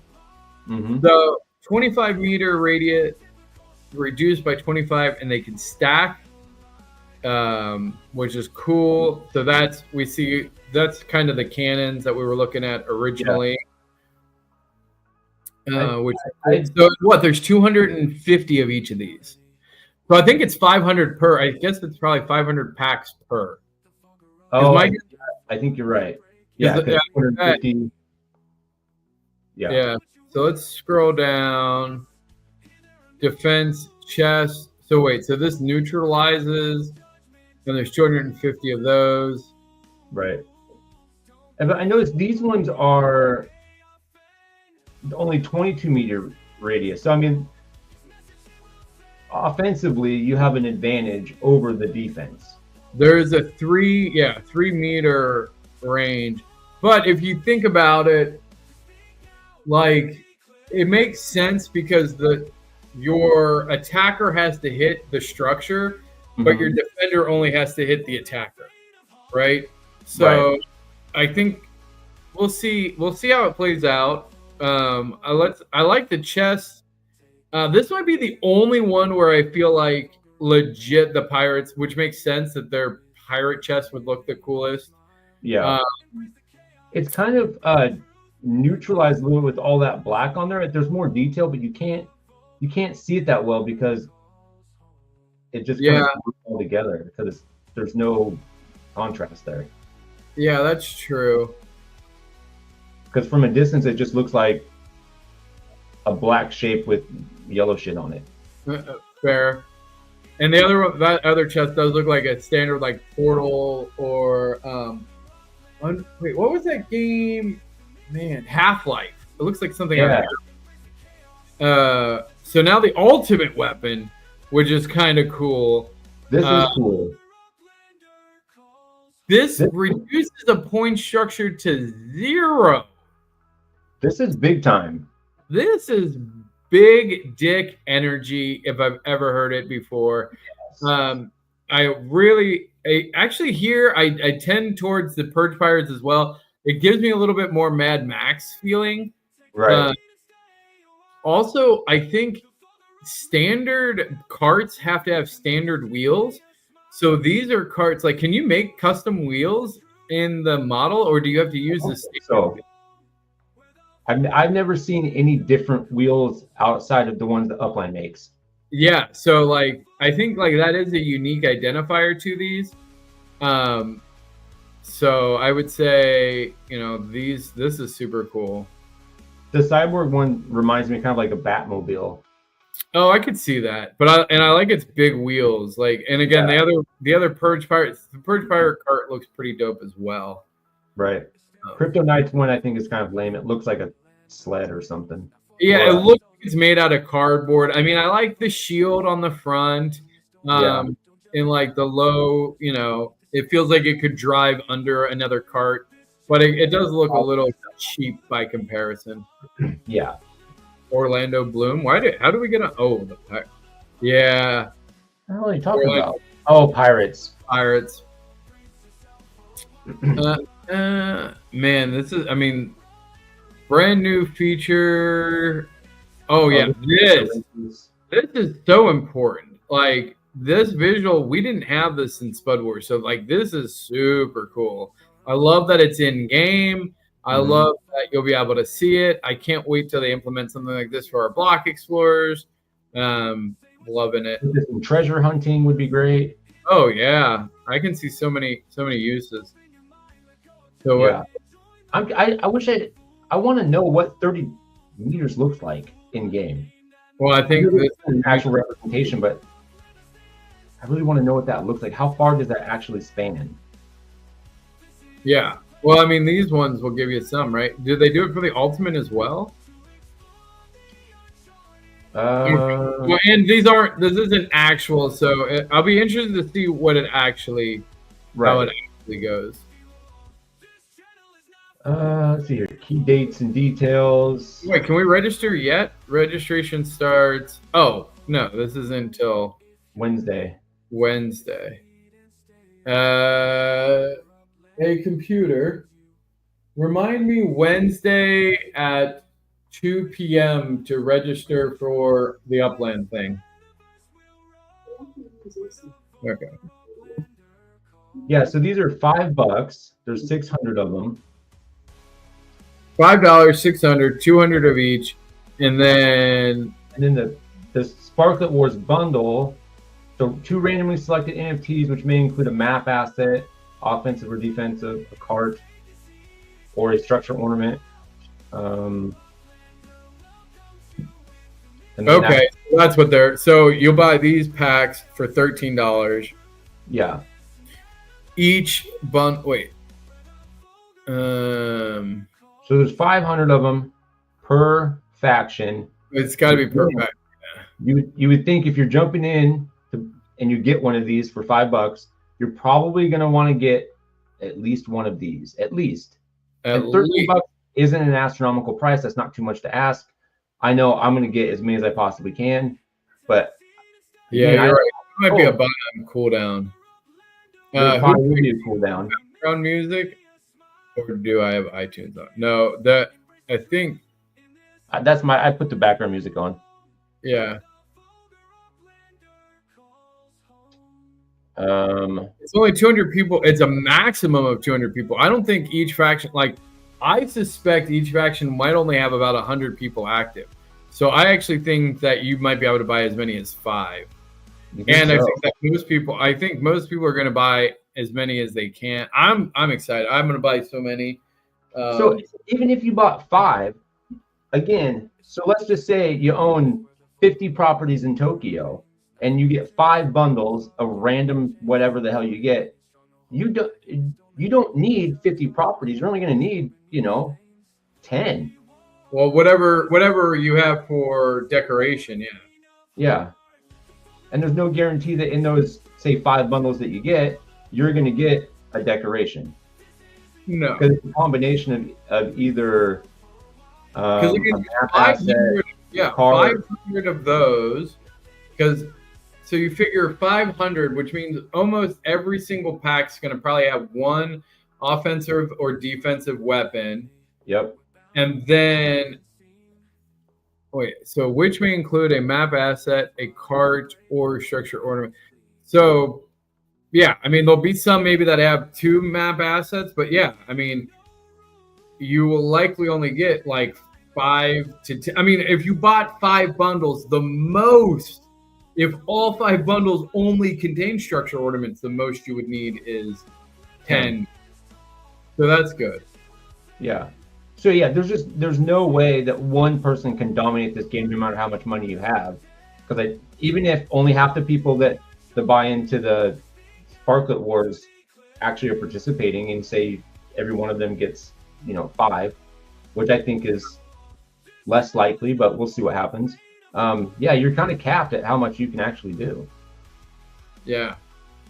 S2: Mm-hmm.
S3: So 25 meter radius reduced by 25, and they can stack, which is cool. So that's kind of the cannons that we were looking at originally. There's 250 of each of these. So I think it's 500 per. I guess it's probably 500 packs per.
S2: Oh,
S3: my-
S2: I think you're right. Yeah,
S3: Is it-
S2: 250. Yeah.
S3: Yeah. So let's scroll down. Defense, chest. So wait, so this neutralizes, and there's 250 of those.
S2: Right. But I noticed these ones are only 22 meter radius. So I mean, offensively, you have an advantage over the defense.
S3: There's a 3 meter range. But if you think about it, like it makes sense because your attacker has to hit the structure, but your defender only has to hit the attacker, right? So I think we'll see how it plays out. I like the chest. This might be the only one where I feel like legit the pirates, which makes sense that their pirate chest would look the coolest.
S2: Yeah. It's kind of neutralized a little with all that black on there. There's more detail, but you can't see it that well because it just kind of all together because there's no contrast there.
S3: Yeah, that's true.
S2: Because from a distance, it just looks like a black shape with yellow shit on it.
S3: Fair. And that other chest does look like a standard like Portal or wait, what was that game? Man, Half-Life. It looks like something out there. So now the ultimate weapon, which is kind of cool.
S2: This is cool.
S3: This reduces the point structure to 0.
S2: This is big time.
S3: This is big dick energy if I've ever heard it before. Yes. Actually here I tend towards the Purge Pirates as well. It gives me a little bit more Mad Max feeling.
S2: Right.
S3: Also, I think standard carts have to have standard wheels. So these are carts, like, can you make custom wheels in the model, or do you have to use the standard wheels?
S2: I've never seen any different wheels outside of the ones that Upland makes.
S3: Yeah, so like I think like that is a unique identifier to these. So I would say, this is super cool.
S2: The Cyborg one reminds me kind of like a Batmobile.
S3: Oh, I could see that, but I like its big wheels. Like, and again, the other Purge Pirates, the Purge Pirate cart looks pretty dope as well.
S2: Right. Crypto Knights one I think is kind of lame. It looks like a sled or something.
S3: Yeah, it looks like it's made out of cardboard. I mean, I like the shield on the front, and like the low. It feels like it could drive under another cart, but it does look a little cheap by comparison.
S2: Yeah.
S3: Orlando Bloom. How do we get on? Yeah.
S2: What are you talking about? Oh, pirates.
S3: Pirates. Man, this is, brand new feature. Oh yeah, this is so important. Like this visual, we didn't have this in Spud Wars, so like this is super cool. I love that it's in game. I love that you'll be able to see it. I can't wait till they implement something like this for our block explorers. Loving it.
S2: Some treasure hunting would be great.
S3: Oh yeah, I can see so many uses. So
S2: yeah, I want to know what 30 meters looks like in game.
S3: Well, I think this
S2: is an actual representation, but I really want to know what that looks like. How far does that actually span?
S3: Yeah. Well, these ones will give you some, right? Do they do it for the ultimate as well? Well, and this isn't actual, so I'll be interested to see what it actually, how it actually goes.
S2: Let's see here. Key dates and details.
S3: Wait, can we register yet? Registration starts. Oh, no, this is until
S2: Wednesday.
S3: Hey, computer, remind me Wednesday at 2 p.m. to register for the Upland thing. Okay.
S2: Yeah, so these are $5. There's 600 of them.
S3: $5, 600, 200 of each, and then
S2: the Sparklet Wars bundle. So 2 randomly selected NFTs, which may include a map asset, offensive or defensive, a cart, or a structure ornament.
S3: Okay, that's what they're. So you'll buy these packs for $13.
S2: Yeah.
S3: Each wait.
S2: So there's 500 of them per faction.
S3: It's got to be perfect.
S2: You would think if you're jumping in and you get one of these for $5, you're probably going to want to get at least one of these, at least. And $13 isn't an astronomical price. That's not too much to ask. I know I'm going to get as many as I possibly can, but
S3: yeah, you're right. It might be a bottom cooldown.
S2: Probably will be a cooldown.
S3: Background music, or do I have iTunes on? No, that I think
S2: that's I put the background music on.
S3: Yeah. It's only 200 people. It's a maximum of 200 people. I don't think each faction, like, I suspect each faction might only have about 100 people active. So I actually think that you might be able to buy as many as 5. And I think that most people are going to buy as many as they can. I'm excited. I'm going to buy so many.
S2: So even if you bought 5, again, so let's just say you own 50 properties in Tokyo and you get 5 bundles of random whatever the hell you get. You don't need 50 properties. You're only going to need, 10.
S3: Well, whatever you have for decoration, yeah.
S2: Yeah. And there's no guarantee that in those, say, 5 bundles that you get, you're going to get a decoration.
S3: No.
S2: Because it's a combination of either
S3: a map asset, 500 of those. Because so you figure 500, which means almost every single pack is going to probably have one offensive or defensive weapon.
S2: Yep.
S3: And then, so which may include a map asset, a cart, or structure ornament. So, yeah, I mean, there'll be some maybe that have 2 map assets, but yeah, I mean, you will likely only get like 5 to 10. I mean, if you bought 5 bundles, the most, if all 5 bundles only contain structure ornaments, the most you would need is 10. So that's good.
S2: Yeah. So yeah, there's no way that one person can dominate this game no matter how much money you have. Because even if only half the people that buy into the Sparklet Wars actually are participating, and say every one of them gets 5, which I think is less likely, but we'll see what happens. Yeah, you're kind of capped at how much you can actually do.
S3: Yeah.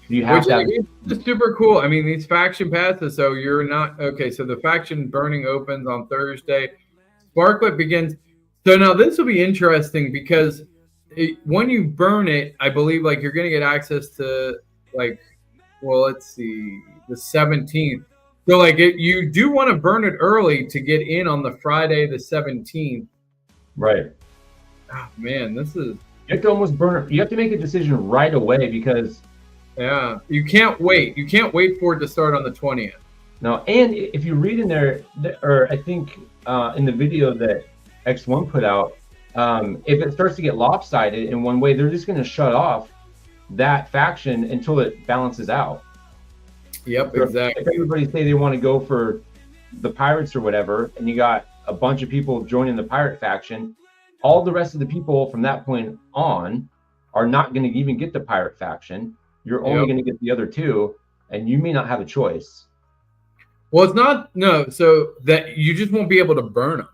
S2: You have to.
S3: It's super cool. I mean, these faction passes. So you're not okay. So the faction burning opens on Thursday. Sparklet begins. So now this will be interesting because when you burn it, I believe like you're going to get access to let's see, the 17th. So like you do want to burn it early to get in on the Friday the 17th.
S2: Right.
S3: Oh, man, this is.
S2: You have to almost burn it. You have to make a decision right away because.
S3: Yeah, you can't wait. You can't wait for it to start on the 20th.
S2: No, and if you read in there, or I think in the video that X1 put out, if it starts to get lopsided in one way, they're just going to shut off that faction until it balances out.
S3: Yep,
S2: so
S3: exactly.
S2: If everybody say they want to go for the pirates or whatever, and you got a bunch of people joining the pirate faction, all the rest of the people from that point on are not going to even get the pirate faction. You're only going to get the other 2, and you may not have a choice.
S3: Well, it's not, no, so that you just won't be able to burn them.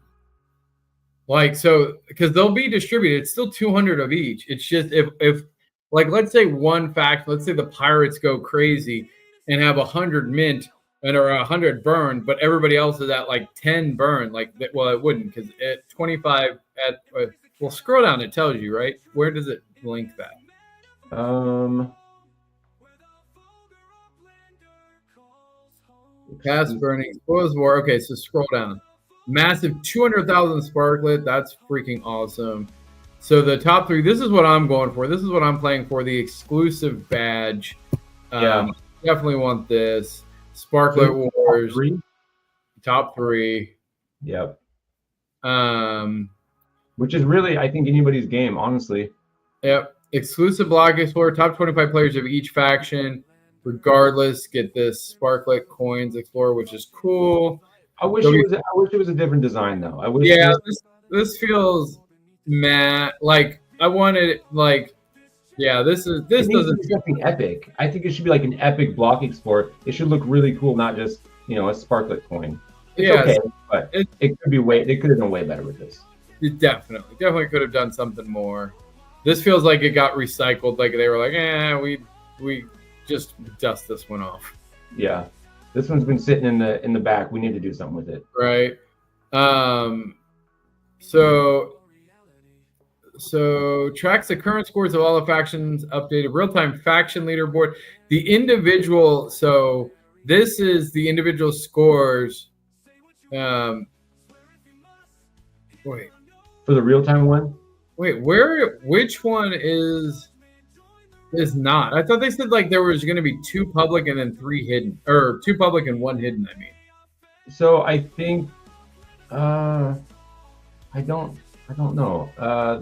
S3: Like, so, because they'll be distributed. It's still 200 of each. It's just if like, let's say one faction, let's say the pirates go crazy and have 100 mint or 100 burn, but everybody else is at like 10 burn. Like, well, it wouldn't, because at 25, well, scroll down, it tells you, right? Where does it link that? Past burning, spoils war. Okay, so scroll down. Massive 200,000 Sparklet. That's freaking awesome. So the top 3. This is what I'm going for. This is what I'm playing for. The exclusive badge. Definitely want this. Sparklet Wars. Top 3.
S2: Yep. Which is really, I think, anybody's game, honestly.
S3: Yep. Exclusive block explorer. Top 25 players of each faction. Regardless, get this Sparklet Coins Explorer, which is cool.
S2: I wish it was a different design though. I wish.
S3: Yeah, this feels meh. Like I wanted this doesn't
S2: be something epic. I think it should be like an epic block explorer. It should look really cool, not just a Sparklet coin. It's okay, but it could have been way better with this.
S3: it definitely could have done something more. This feels like it got recycled. Like they were like, we just dust this one off.
S2: Yeah, this one's been sitting in the back. We need to do something with it.
S3: Right. So tracks the current scores of all the factions, updated real-time faction leaderboard. The individual, so this is the individual scores. Wait.
S2: For the real-time one?
S3: Wait, which one is not? I thought they said like there was going to be 2 public and then 3 hidden, or 2 public and 1 hidden, I mean.
S2: So I think I don't know.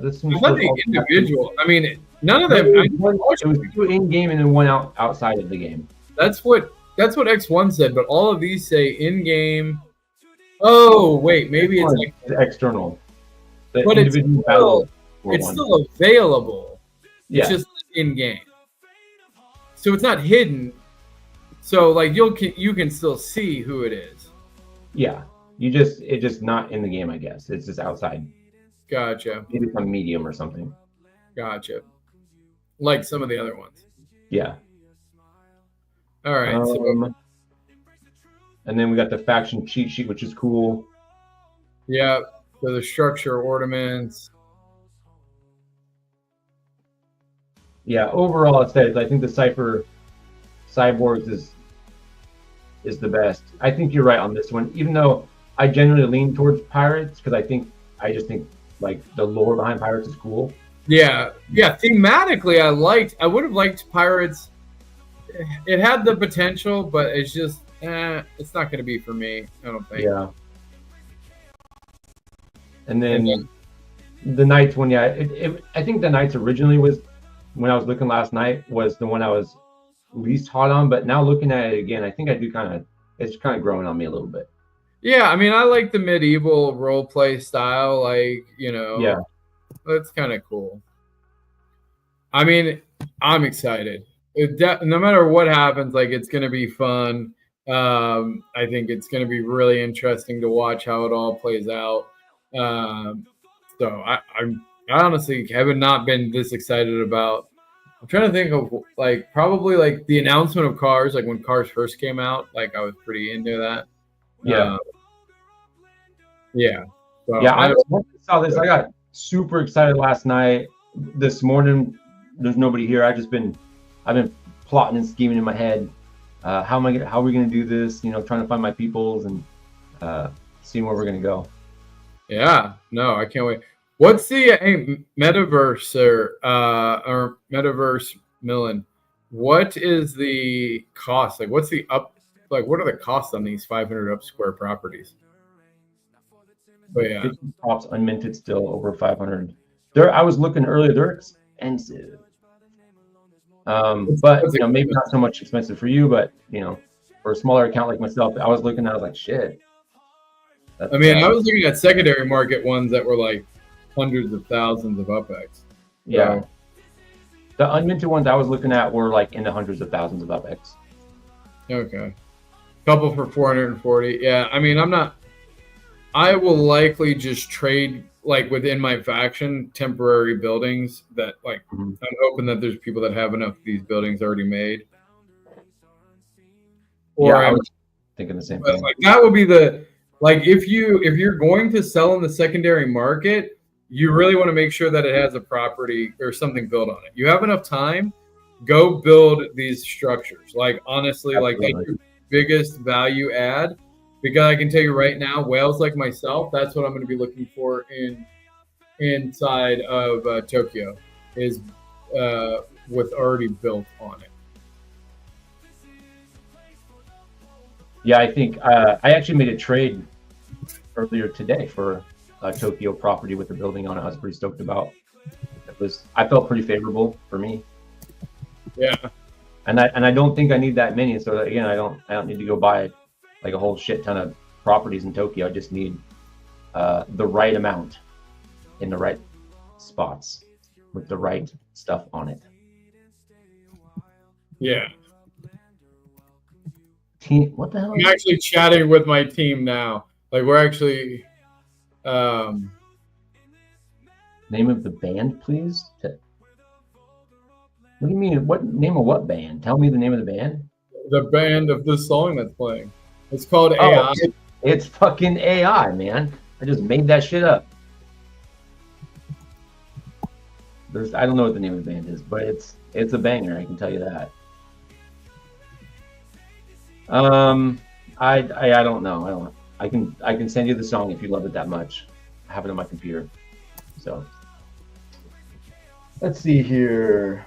S2: This one's
S3: the individual. I mean, none of them.
S2: It was 2 in game and then 1 outside of the game.
S3: That's what X1 said, but all of these say in game. Oh wait, maybe it's like
S2: external.
S3: But it's still available.
S2: Yeah.
S3: It's just in game. So it's not hidden. So like you can still see who it is.
S2: Yeah. It's just not in the game, I guess. It's just outside.
S3: Gotcha.
S2: Maybe some medium or something.
S3: Gotcha. Like some of the other ones.
S2: Yeah.
S3: All right.
S2: And then we got the faction cheat sheet, which is cool.
S3: Yeah. So the structure ornaments.
S2: Yeah. Overall, it says I think the Cypher Cyborgs is the best. I think you're right on this one, even though I generally lean towards Pirates because I just think like the lore behind Pirates is cool.
S3: Yeah. Thematically, I would have liked Pirates. It had the potential, but it's just it's not going to be for me. I don't think.
S2: Yeah. And then the Knights one, yeah. I think the Knights originally was, when I was looking last night, was the one I was least hot on. But now looking at it again, I think I do it's kind of growing on me a little bit.
S3: Yeah, I mean, I like the medieval role play style. Like,
S2: yeah,
S3: that's kind of cool. I mean, I'm excited. No matter what happens, like it's going to be fun. I think it's going to be really interesting to watch how it all plays out. So I honestly haven't not been this excited about. I'm trying to think of like probably like the announcement of Cars, like when Cars first came out. Like I was pretty into that.
S2: Yeah.
S3: Yeah. So
S2: yeah. I saw this. I got super excited last night. This morning, there's nobody here. I've been plotting and scheming in my head. How are we going to do this? Trying to find my peoples and seeing where we're going to go.
S3: Yeah. No, I can't wait. What's the metaverse or metaverse Millen? What is the cost? Like, what are the costs on these 500 up square properties? But yeah,
S2: props unminted still over 500. I was looking earlier. They're expensive. But maybe not so much expensive for you, but for a smaller account like myself, I was looking. I was like, shit.
S3: I was looking at secondary market ones that were like hundreds of thousands of UpX.
S2: Yeah. So, the unminted ones I was looking at were like in the hundreds of thousands of UpX.
S3: Okay. Couple for 440. Yeah, I mean, I will likely just trade like within my faction temporary buildings that like I'm hoping that there's people that have enough of these buildings already made. Or
S2: I was thinking the same thing.
S3: Like that would be if you're going to sell in the secondary market, you really want to make sure that it has a property or something built on it. You have enough time, go build these structures. Like honestly,
S2: Absolutely.
S3: like that's your biggest value add. Because I can tell you right now, whales like myself, that's what I'm going to be looking for inside of Tokyo, is with already built on it.
S2: Yeah, I think I actually made a trade earlier today for a Tokyo property with a building on it. I was pretty stoked about. I felt pretty favorable for me.
S3: Yeah.
S2: And I don't think I need that many. So again, I don't need to go buy like a whole shit ton of properties in Tokyo. I just need the right amount in the right spots with the right stuff on it.
S3: Yeah.
S2: Team, what the hell?
S3: I'm actually chatting with my team now. Like we're actually
S2: Name of the band, please. What do you mean? What name of what band? Tell me the name of the band.
S3: The band of this song that's playing. It's called
S2: Oh,
S3: AI.
S2: it's fucking AI, man. I just made that shit up. I don't know what the name of the band is, but it's a banger. I can tell you that. I don't know. I can send you the song if you love it that much. I have it on my computer. So let's see here.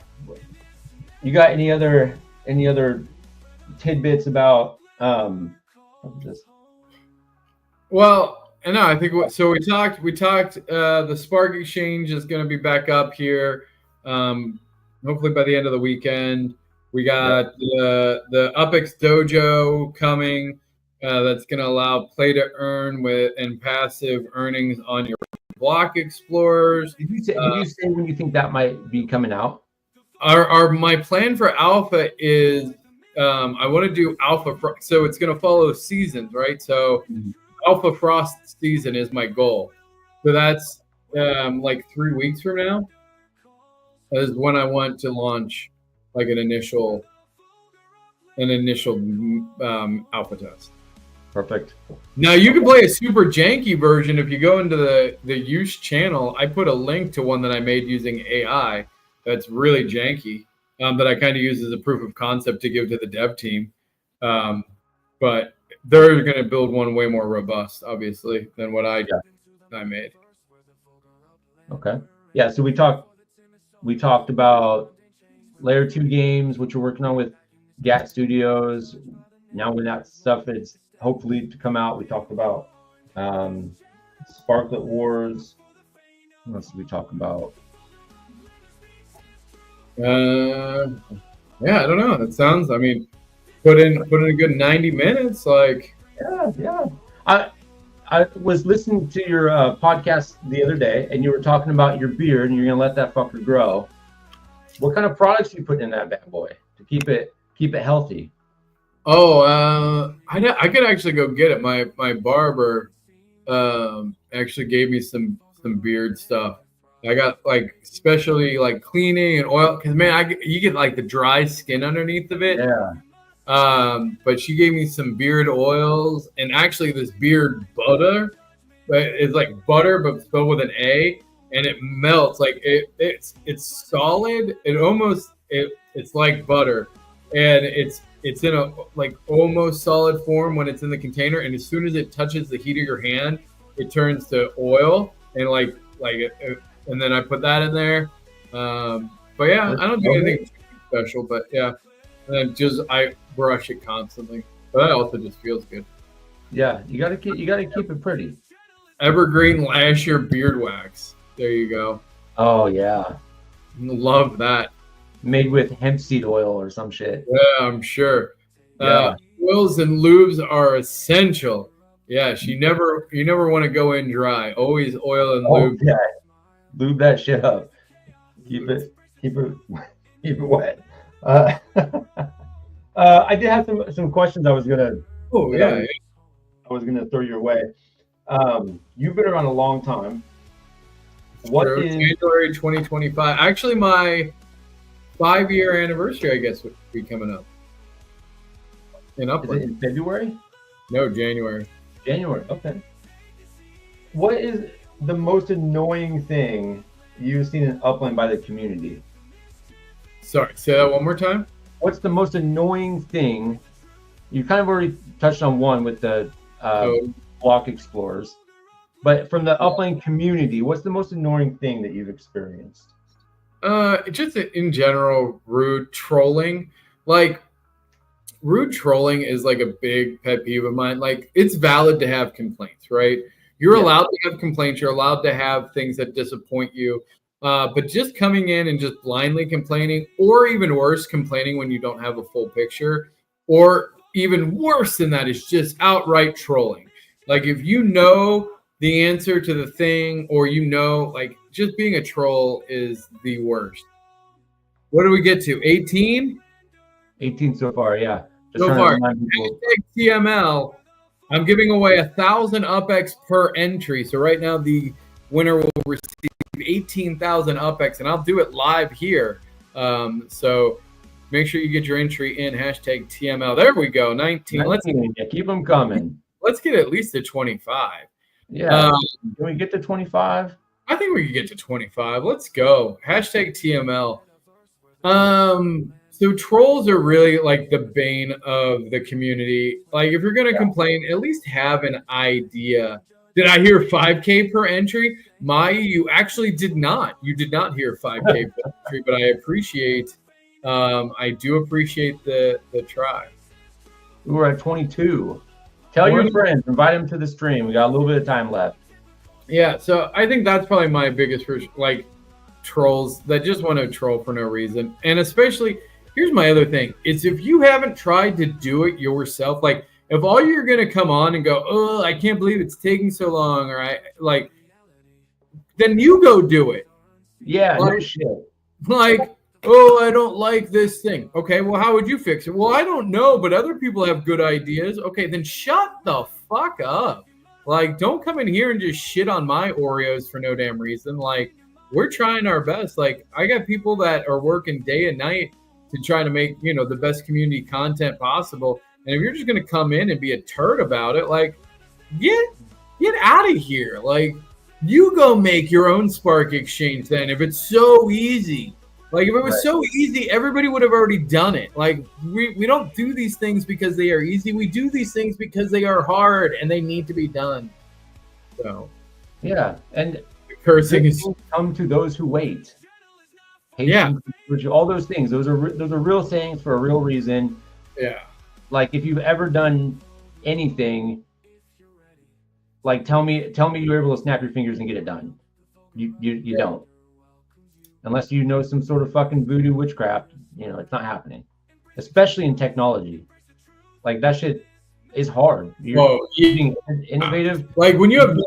S2: You got any other tidbits about this?
S3: Well, no, I think so. We talked. The Spark Exchange is going to be back up here. Hopefully by the end of the weekend. We got the UpX Dojo coming. That's going to allow play to earn and passive earnings on your block explorers.
S2: Did you say when you think that might be coming out?
S3: My plan for alpha is I want to do alpha. So it's going to follow seasons, right? So alpha frost season is my goal. So that's like 3 weeks from now is when I want to launch like an initial alpha test.
S2: Perfect.
S3: Now you can play a super janky version if you go into the use channel. I put a link to one that I made using AI that's really janky that I kind of use as a proof of concept to give to the dev team. But they're going to build one way more robust, obviously, than what I made.
S2: Okay. Yeah. So we talked about layer 2 games, which we're working on with GAT Studios. Now when that stuff is hopefully to come out, we talked about Sparklet Wars. What else did we talk about?
S3: Yeah, I don't know. That sounds. I mean, put in a good 90 minutes. Like,
S2: yeah. I was listening to your podcast the other day, and you were talking about your beard, and you're gonna let that fucker grow. What kind of products are you putting in that bad boy to keep it healthy?
S3: Oh, I could actually go get it. My barber actually gave me some beard stuff. I got like especially like cleaning and oil because man, you get like the dry skin underneath of it.
S2: Yeah.
S3: But she gave me some beard oils and actually this beard butter. But it's like butter but spelled with an A, and it melts like it's solid. It's like butter, and it's in a like almost solid form when it's in the container, and as soon as it touches the heat of your hand, it turns to oil and and then I put that in there. But yeah, I don't do anything special, but yeah, and then I brush it constantly. But that also just feels good.
S2: Yeah, you gotta keep it pretty.
S3: Evergreen Lasher beard wax. There you go.
S2: Oh yeah,
S3: love that.
S2: Made with hemp seed oil or some shit.
S3: Yeah, I'm sure.
S2: Yeah.
S3: Oils and lubes are essential. Yeah, you never want to go in dry. Always oil and lube.
S2: Yeah. Lube that shit up. Keep it wet. I did have some questions I was gonna.
S3: Oh yeah.
S2: I was gonna throw your way. You've been around a long time.
S3: What is January 2025? Actually, my 5-year anniversary, I guess, would be coming up. In Upland.
S2: Is it in February?
S3: No, January.
S2: January. Okay. What is the most annoying thing you've seen in Upland by the community?
S3: Sorry, say that one more time.
S2: What's the most annoying thing? You kind of already touched on one with the block explorers, but from the Upland community, what's the most annoying thing that you've experienced?
S3: Just in general, rude trolling. Like, rude trolling is like a big pet peeve of mine. Like, it's valid to have complaints, right? You're allowed to have complaints. You're allowed to have things that disappoint you. But just coming in and just blindly complaining, or even worse, complaining when you don't have a full picture, or even worse than that is just outright trolling. Like, if you know the answer to the thing, or like, just being a troll is the worst. What do we get to? 18?
S2: 18 so far, yeah.
S3: So far. TML. I'm giving away 1,000 UpX per entry. So right now the winner will receive 18,000 UpX, and I'll do it live here. So make sure you get your entry in hashtag TML. There we go. 19.
S2: Keep them coming.
S3: Let's get at least to 25.
S2: Yeah. Can we get to 25?
S3: I think we can get to 25. Let's go. Hashtag TML. So trolls are really like the bane of the community. Like if you're going to complain, at least have an idea. Did I hear 5K per entry? You actually did not. You did not hear 5K per entry, but I do appreciate the try.
S2: We're at 22. Tell your friends, invite them to the stream. We got a little bit of time left.
S3: Yeah, so I think that's probably my biggest trolls that just want to troll for no reason. And especially, here's my other thing. It's if you haven't tried to do it yourself, like if all you're going to come on and go, oh, I can't believe it's taking so long, or then you go do it.
S2: Yeah, no shit.
S3: Like, oh, I don't like this thing. Okay, well, how would you fix it? Well, I don't know, but other people have good ideas. Okay, then shut the fuck up. Like, don't come in here and just shit on my Oreos for no damn reason. Like, we're trying our best. Like, I got people that are working day and night to try to make, the best community content possible. And if you're just going to come in and be a turd about it, like, get out of here. Like, you go make your own Spark Exchange then if it's so easy. Like, if it was so easy, everybody would have already done it. Like, we don't do these things because they are easy. We do these things because they are hard and they need to be done. So,
S2: yeah. And
S3: cursing is
S2: come to those who wait. Patience, all those things. Those are real sayings for a real reason.
S3: Yeah.
S2: Like, if you've ever done anything, like, tell me you were able to snap your fingers and get it done. You don't. Unless you know some sort of fucking voodoo witchcraft, it's not happening. Especially in technology. Like, that shit is hard. You're being innovative.
S3: Like, when you have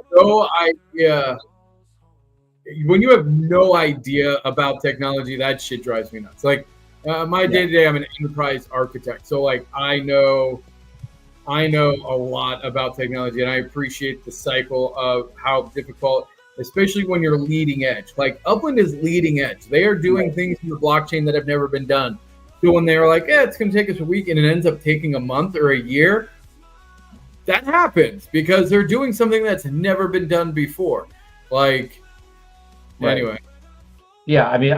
S3: no idea about technology, that shit drives me nuts. Like, my day-to-day, I'm an enterprise architect. So, like, I know a lot about technology, and I appreciate the cycle of how difficult, especially when you're leading edge. Like, Upland is leading edge. They are doing things in the blockchain that have never been done. So when they're like, it's going to take us a week, and it ends up taking a month or a year, that happens because they're doing something that's never been done before. Like, anyway.
S2: Yeah, I mean,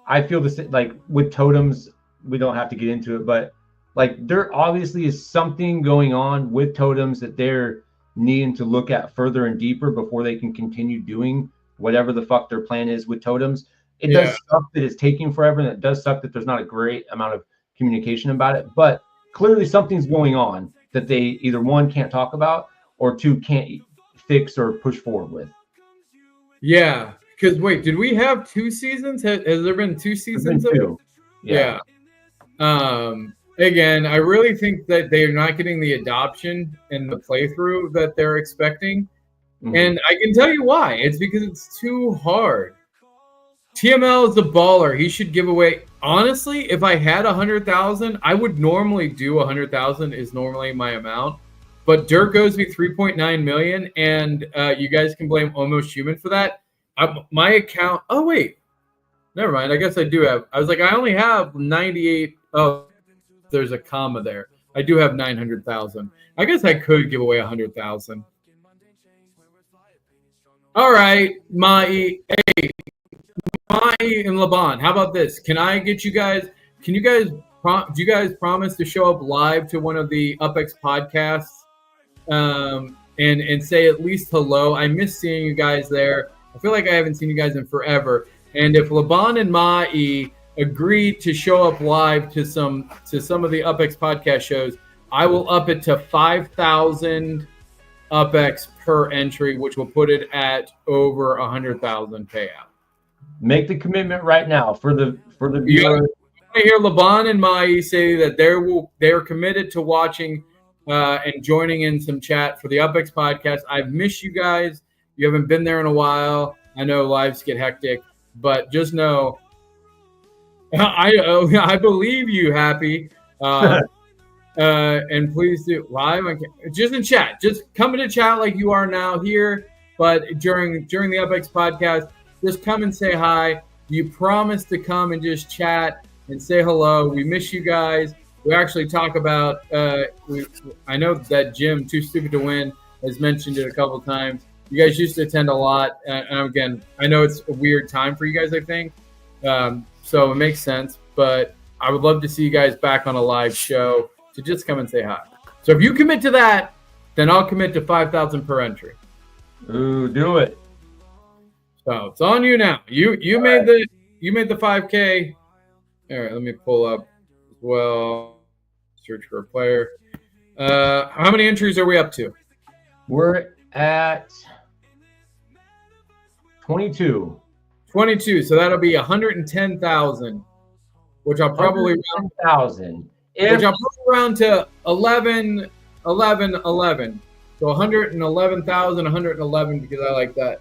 S2: I feel the same. Like, with totems, we don't have to get into it, but like, there obviously is something going on with totems that they're needing to look at further and deeper before they can continue doing whatever the fuck their plan is with totems. It does suck that it's taking forever, and it does suck that there's not a great amount of communication about it, but clearly something's going on that they either, one, can't talk about, or two, can't fix or push forward with.
S3: Yeah, because wait, did we have 2 seasons? Has there been 2 seasons?
S2: There's been 2.
S3: Yeah. Again, I really think that they're not getting the adoption and the playthrough that they're expecting. Mm-hmm. And I can tell you why. It's because it's too hard. TML is a baller. He should give away. Honestly, if I had 100,000, I would normally do 100,000 is normally my amount. But Dirk owes me 3.9 million, and you guys can blame Almost Human for that. My account. Oh wait, never mind. I guess I do have. I was like, I only have 98. Oh, there's a comma there. I do have 900,000. I guess I could give away 100,000. All right, Mai. Hey, Mai and Laban. How about this? Can I get you guys? Can you guys? Do you guys promise to show up live to one of the UpX podcasts? And say at least hello. I miss seeing you guys there. I feel like I haven't seen you guys in forever. And if Laban and Mai agree to show up live to some of the UpX podcast shows, I will up it to 5,000 UpX per entry, which will put it at over 100,000 payout.
S2: Make the commitment right now for the viewers.
S3: I hear Laban and Mai say that they're committed to watching and joining in some chat for the UpX podcast. I've missed you guys. You haven't been there in a while. I know lives get hectic, but just know I believe you, Happy. And please do live, just in chat. Just come into chat like you are now here. but during the UpX podcast, just come and say hi. You promise to come and just chat and say hello. We miss you guys. We actually talk about. I know that Jim, Too Stupid to Win, has mentioned it a couple times. You guys used to attend a lot, and again, I know it's a weird time for you guys. I think so. It makes sense, but I would love to see you guys back on a live show to just come and say hi. So if you commit to that, then I'll commit to 5,000 per entry.
S2: Ooh, do it.
S3: So it's on you now. You made the 5K. All right, let me pull up as well. Search for a player. How many entries are we up to?
S2: We're at 22.
S3: 22. So that'll be 110,000, which I'll probably round to 11. So 111,111 because I like that.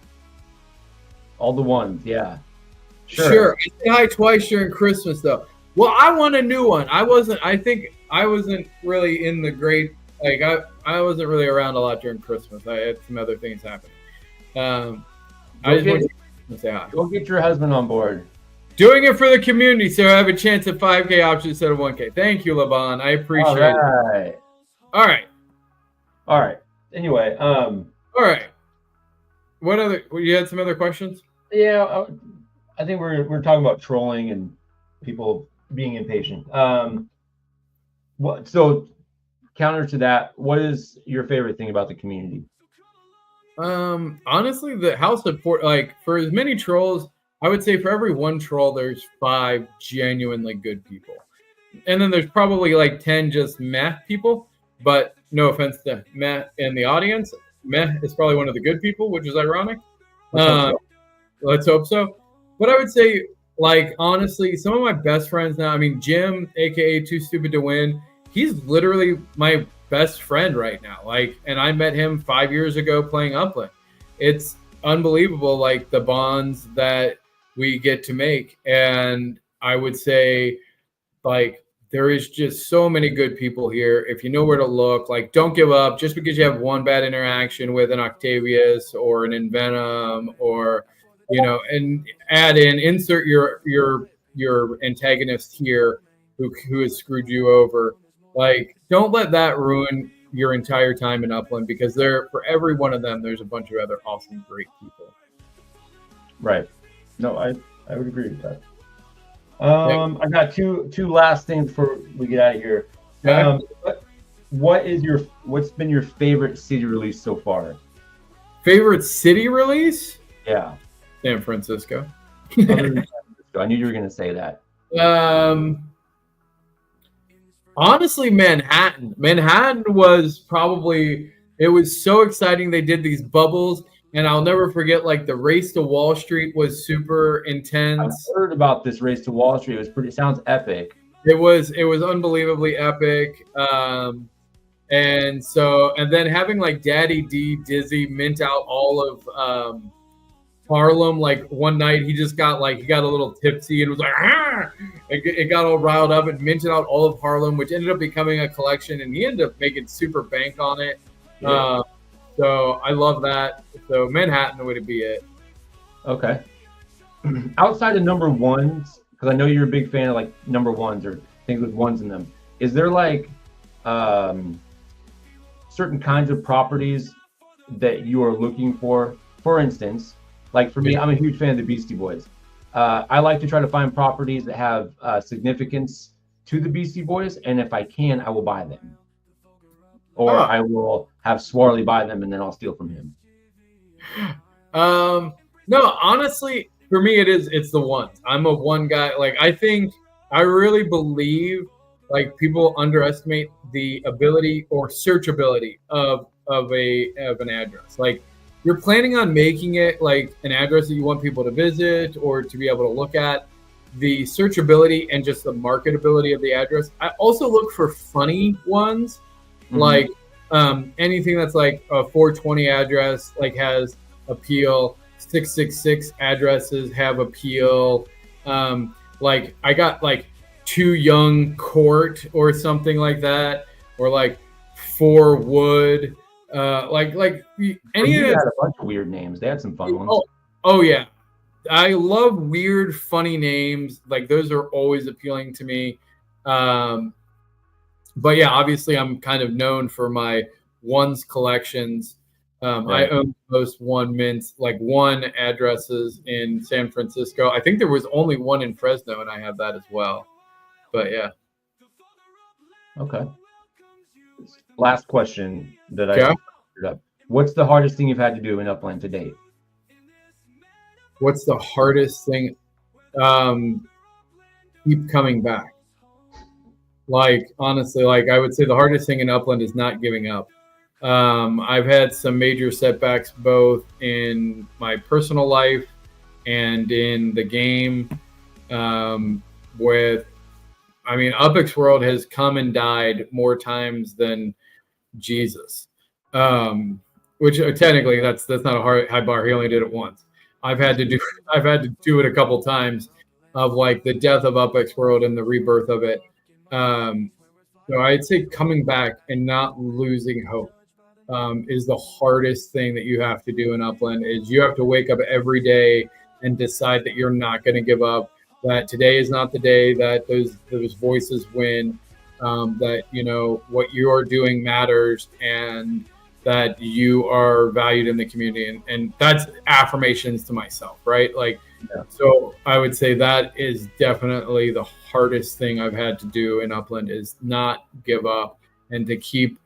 S2: All the ones, yeah.
S3: Sure. I say hi twice during Christmas though. Well, I want a new one. I wasn't really in the great, like I wasn't really around a lot during Christmas. I had some other things happening. I just want to say hi.
S2: Go get your husband on board.
S3: Doing it for the community, so I have a chance at 5K option instead of 1K. Thank you, Laban. I appreciate it. All right.
S2: Anyway,
S3: all right. What other? You had some other questions?
S2: Yeah, I think we're talking about trolling and people being impatient. So counter to that, what is your favorite thing about the community?
S3: Honestly, the house support, like for as many trolls, I would say for every one troll, there's 5 genuinely good people. And then there's probably like 10 just meh people, but no offense to meh in the audience. Meh is probably one of the good people, which is ironic. Let's hope so. But I would say, like, honestly, some of my best friends now, I mean, Jim, aka Too Stupid to Win, he's literally my best friend right now. Like, and I met him 5 years ago playing Upland. It's unbelievable, like the bonds that we get to make. And I would say, like, there is just so many good people here. If you know where to look, like, don't give up just because you have one bad interaction with an Octavius or an Envenom, or, you know, and insert your antagonist here who has screwed you over. Like, don't let that ruin your entire time in Upland, because for every one of them, there's a bunch of other awesome, great people.
S2: Right. No, I would agree with that. I got two last things before we get out of here.
S3: Okay.
S2: What's been your favorite city release so far?
S3: Favorite city release?
S2: Yeah.
S3: San Francisco.
S2: Other than San Francisco. I knew you were going to say that.
S3: Honestly, Manhattan. Manhattan was probably, it was so exciting. They did these bubbles, and I'll never forget, like, the race to Wall Street was super intense.
S2: I've heard about this race to Wall Street. It sounds epic.
S3: It was unbelievably epic. And then having like Daddy D Dizzy mint out all of Harlem, like one night he got a little tipsy and was like, ah! It got all riled up and minted out all of Harlem, which ended up becoming a collection, and he ended up making super bank on it. Yeah. So I love that. So Manhattan would be it.
S2: Okay. Outside of number ones, because I know you're a big fan of like number ones or things with ones in them, is there like certain kinds of properties that you are looking for? For instance, like for me, I'm a huge fan of the Beastie Boys. I like to try to find properties that have significance to the Beastie Boys, and if I can, I will buy them. Or I will have Swarley buy them, and then I'll steal from him.
S3: No, honestly, for me, it's the ones. I'm a one guy. Like, I really believe, like, people underestimate the ability or searchability of an address. Like, you're planning on making it like an address that you want people to visit or to be able to look at. The searchability and just the marketability of the address. I also look for funny ones. Like anything that's like a 420 address, like, has appeal. 666 addresses have appeal. Like, I got like 2 Young Court or something like that, or like 4 Wood. any of
S2: had
S3: that.
S2: a bunch of weird names. They had some fun ones.
S3: Oh yeah, I love weird, funny names. Like those are always appealing to me. But yeah, obviously I'm kind of known for my ones collections.
S2: Right.
S3: I own most one mints, like one addresses in San Francisco. I think there was only one in Fresno, and I have that as well. But yeah.
S2: Okay. Last question that I
S3: Okay.
S2: screwed up. What's the hardest thing you've had to do in Upland to date?
S3: What's the hardest thing? Keep coming back. Like honestly, like I would say the hardest thing in Upland is not giving up. I've had some major setbacks both in my personal life and in the game. Upix World has come and died more times than Jesus. Which technically that's not a high bar. He only did it once. I've had to do it a couple times, of like the death of Upix World and the rebirth of it. So I'd say coming back and not losing hope is the hardest thing that you have to do in Upland. Is you have to wake up every day and decide that you're not going to give up. That today is not the day that those voices win. That what you are doing matters, and that you are valued in the community, and that's affirmations to myself, right? Like, yeah. So I would say that is definitely the hardest thing I've had to do in Upland, is not give up and to keep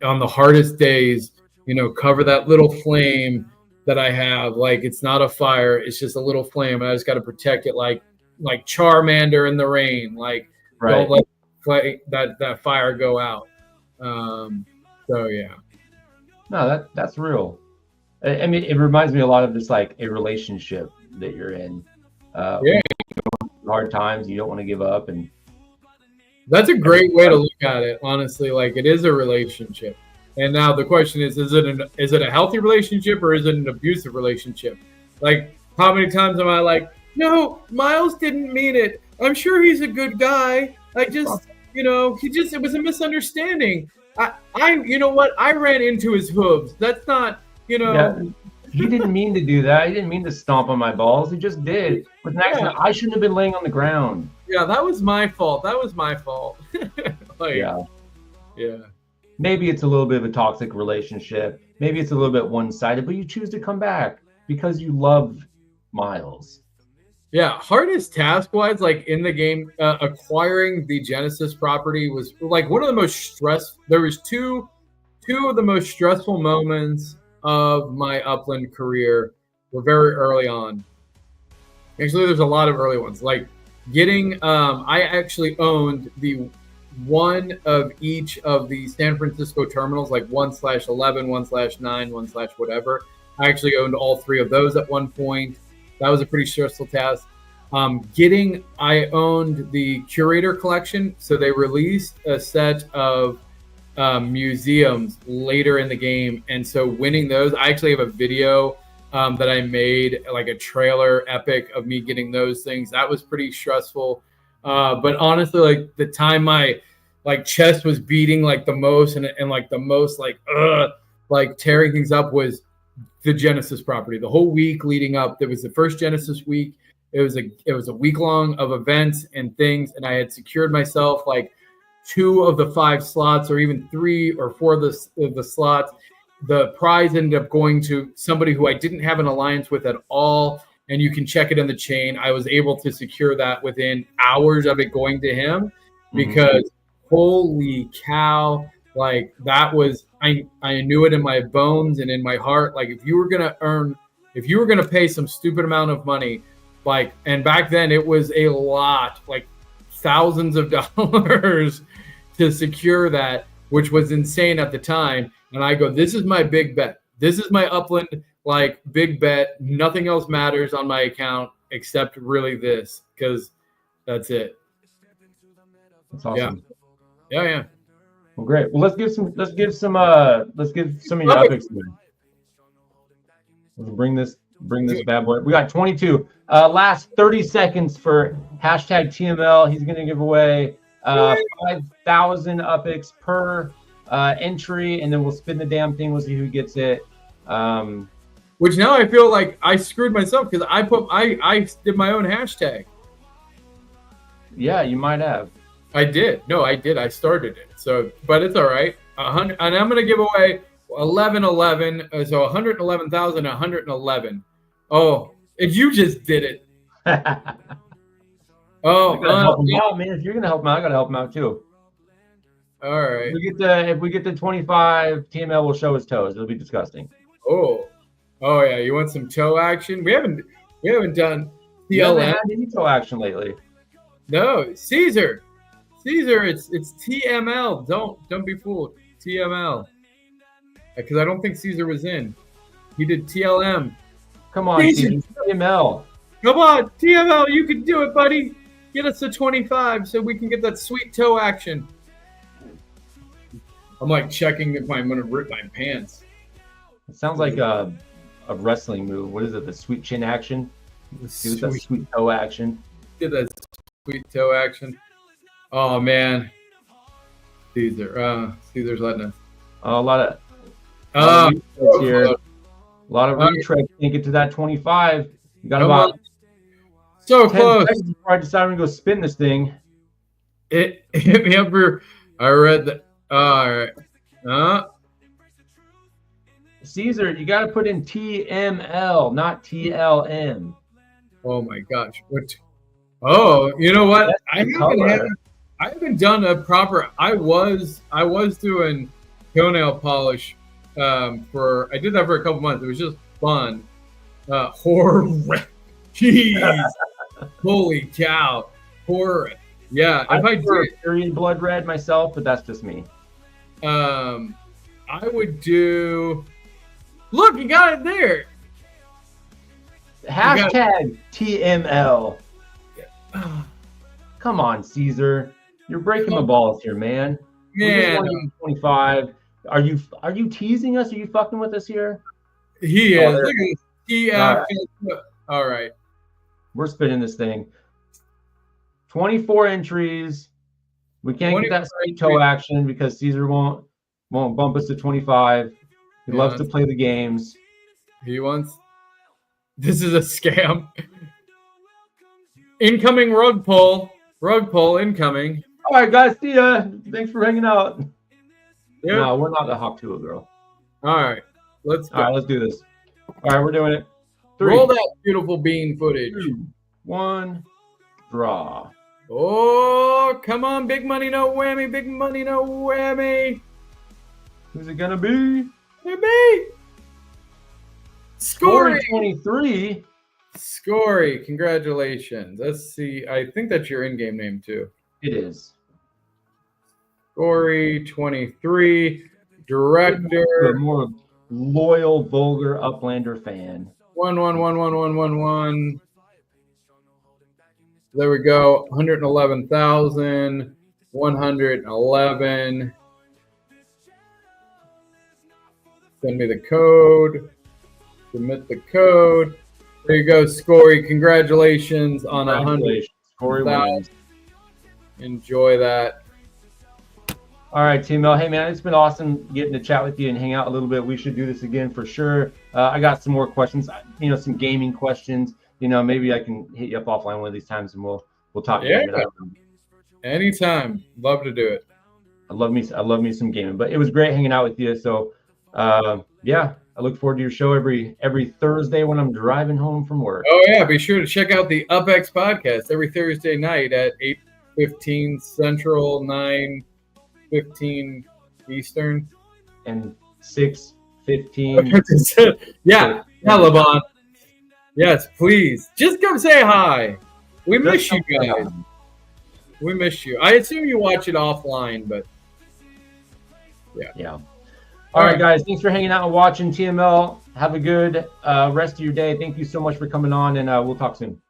S3: on the hardest days, cover that little flame that I have. Like, it's not a fire, it's just a little flame, and I just got to protect it like Charmander in the rain. Like,
S2: right.
S3: Don't let that fire go out. So yeah.
S2: No, that's real. I mean, it reminds me a lot of just like a relationship that you're in. Yeah. Hard times, you don't want to give up, and
S3: that's a great way to look at it. Honestly, like it is a relationship. And now the question is it a healthy relationship or is it an abusive relationship? Like, how many times am I like, no, Miles didn't mean it. I'm sure he's a good guy. I just, it was a misunderstanding. You know what? I ran into his hooves. That's not,
S2: Yeah, he didn't mean to do that. He didn't mean to stomp on my balls. He just did. With an accident, I shouldn't have been laying on the ground.
S3: Yeah, that was my fault.
S2: Yeah.
S3: Yeah.
S2: Maybe it's a little bit of a toxic relationship. Maybe it's a little bit one-sided, but you choose to come back because you love Miles.
S3: Yeah, hardest task-wise, like in the game, acquiring the Genesis property was like one of the most stressful. There was two of the most stressful moments of my Upland career were very early on. Actually, there's a lot of early ones. Like getting, I actually owned the one of each of the San Francisco terminals, like 1/11, 1/9, 1/whatever. I actually owned all three of those at one point. That was a pretty stressful task. I owned the curator collection. So they released a set of museums later in the game. And so winning those, I actually have a video that I made, like a trailer epic of me getting those things. That was pretty stressful. But honestly, like the time my chest was beating like the most and like the most like tearing things up was the Genesis property. The whole week leading up, there was the first Genesis week. It was a week long of events and things, and I had secured myself like 2 of the 5 slots, or even 3 or 4 of the slots. The prize ended up going to somebody who I didn't have an alliance with at all, and you can check it in the chain. I was able to secure that within hours of it going to him, because holy cow, like that was, I knew it in my bones and in my heart. Like if you were gonna pay some stupid amount of money, like, and back then it was a lot, like thousands of dollars to secure that, which was insane at the time. And I go, this is my big bet. This is my Upland like big bet. Nothing else matters on my account except really this, because that's it.
S2: That's awesome.
S3: Yeah.
S2: Well, great. Well, let's give some of your epics. Let's bring this bad boy. We got 22. Last 30 seconds for #TML. He's going to give away 5,000 epics per entry, and then we'll spin the damn thing. We'll see who gets it.
S3: Which now I feel like I screwed myself because I did my own hashtag.
S2: Yeah, you might have.
S3: I did. No, I did. I started it. So, but it's all right. 100, and I'm going to give away 1111. So 111,111. Oh, and you just did it. Oh,
S2: help him out, man. If you're gonna help him out, I gotta help him out too.
S3: All right.
S2: If we get the 25, TML will show his toes. It'll be disgusting.
S3: Oh yeah. You want some toe action? We haven't done
S2: You haven't
S3: TLM.
S2: had any toe action lately.
S3: No, Caesar. It's TML. Don't be fooled. TML. Because I don't think Caesar was in. He did TLM.
S2: Come on,
S3: Caesar.
S2: TML.
S3: Come on, TML, you can do it, buddy. Get us to 25 so we can get that sweet toe action. I'm like checking if I'm gonna rip my pants.
S2: It sounds like a wrestling move. What is it? The sweet chin action? Do that sweet toe action.
S3: Did that sweet toe action. Oh man. Caesar's letting us.
S2: A lot of
S3: So
S2: here.
S3: close.
S2: A lot of retreads. Can't get to that 25. You got
S3: Come
S2: about
S3: on. So
S2: 10
S3: close.
S2: seconds before I decide I'm gonna go spin this thing.
S3: It hit me up for. I read that. All right.
S2: Caesar, you got to put in TML, not TLM.
S3: Oh my gosh. What? Oh, you know what?
S2: That's the color.
S3: I haven't done a proper. I was doing toenail polish I did that for a couple months. It was just fun. Horror. Jeez. Holy cow. Horror. Yeah. If I did
S2: period blood red myself, but that's just me.
S3: I would do. Look, you got it there.
S2: Hashtag TML. Come on, Caesar. You're breaking my balls here, man.
S3: Man,
S2: 25. Are you teasing us? Are you fucking with us here?
S3: he is. Look at this. All right.
S2: We're spinning this thing. 24 entries. We can't get that straight toe action because Caesar won't bump us to 25. He loves to play the games.
S3: He wants. This is a scam. Incoming rug pull. Rug pull incoming.
S2: All right, guys. See ya. Thanks for hanging out.
S3: Yep.
S2: No, we're not the Hawk Tuah girl.
S3: All right. Let's go.
S2: All right, let's do this. All right, we're doing it. 3,
S3: Roll that beautiful bean footage.
S2: 2, 1, draw.
S3: Oh, come on. Big money, no whammy. Big money, no whammy.
S2: Who's it gonna be?
S3: Me. Scoring.
S2: 23.
S3: Scory, congratulations. Let's see. I think that's your in-game name too.
S2: It is.
S3: Scory 23, director.
S2: A more loyal, vulgar Uplander fan.
S3: 1111111. There we go. 111,111. Send me the code. Submit the code. There you go, Scory. Congratulations on 100.
S2: Scory wins.
S3: Enjoy that.
S2: All right, TML. Hey, man, it's been awesome getting to chat with you and hang out a little bit. We should do this again for sure. I got some more questions, some gaming questions. Maybe I can hit you up offline one of these times and we'll talk.
S3: Yeah. Anytime. Love to do it.
S2: I love me some gaming, but it was great hanging out with you. So, yeah, I look forward to your show every Thursday when I'm driving home from work.
S3: Oh yeah, be sure to check out the UpX podcast every Thursday night at 8:15 Central, 9:15 Eastern,
S2: and 6:15.
S3: Yeah, Taliban. Yes, please. Just come say hi. We miss you guys. We miss you. I assume you watch it offline, but yeah.
S2: All right, guys. Thanks for hanging out and watching TML. Have a good rest of your day. Thank you so much for coming on, and we'll talk soon.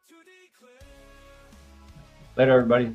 S2: Later, everybody.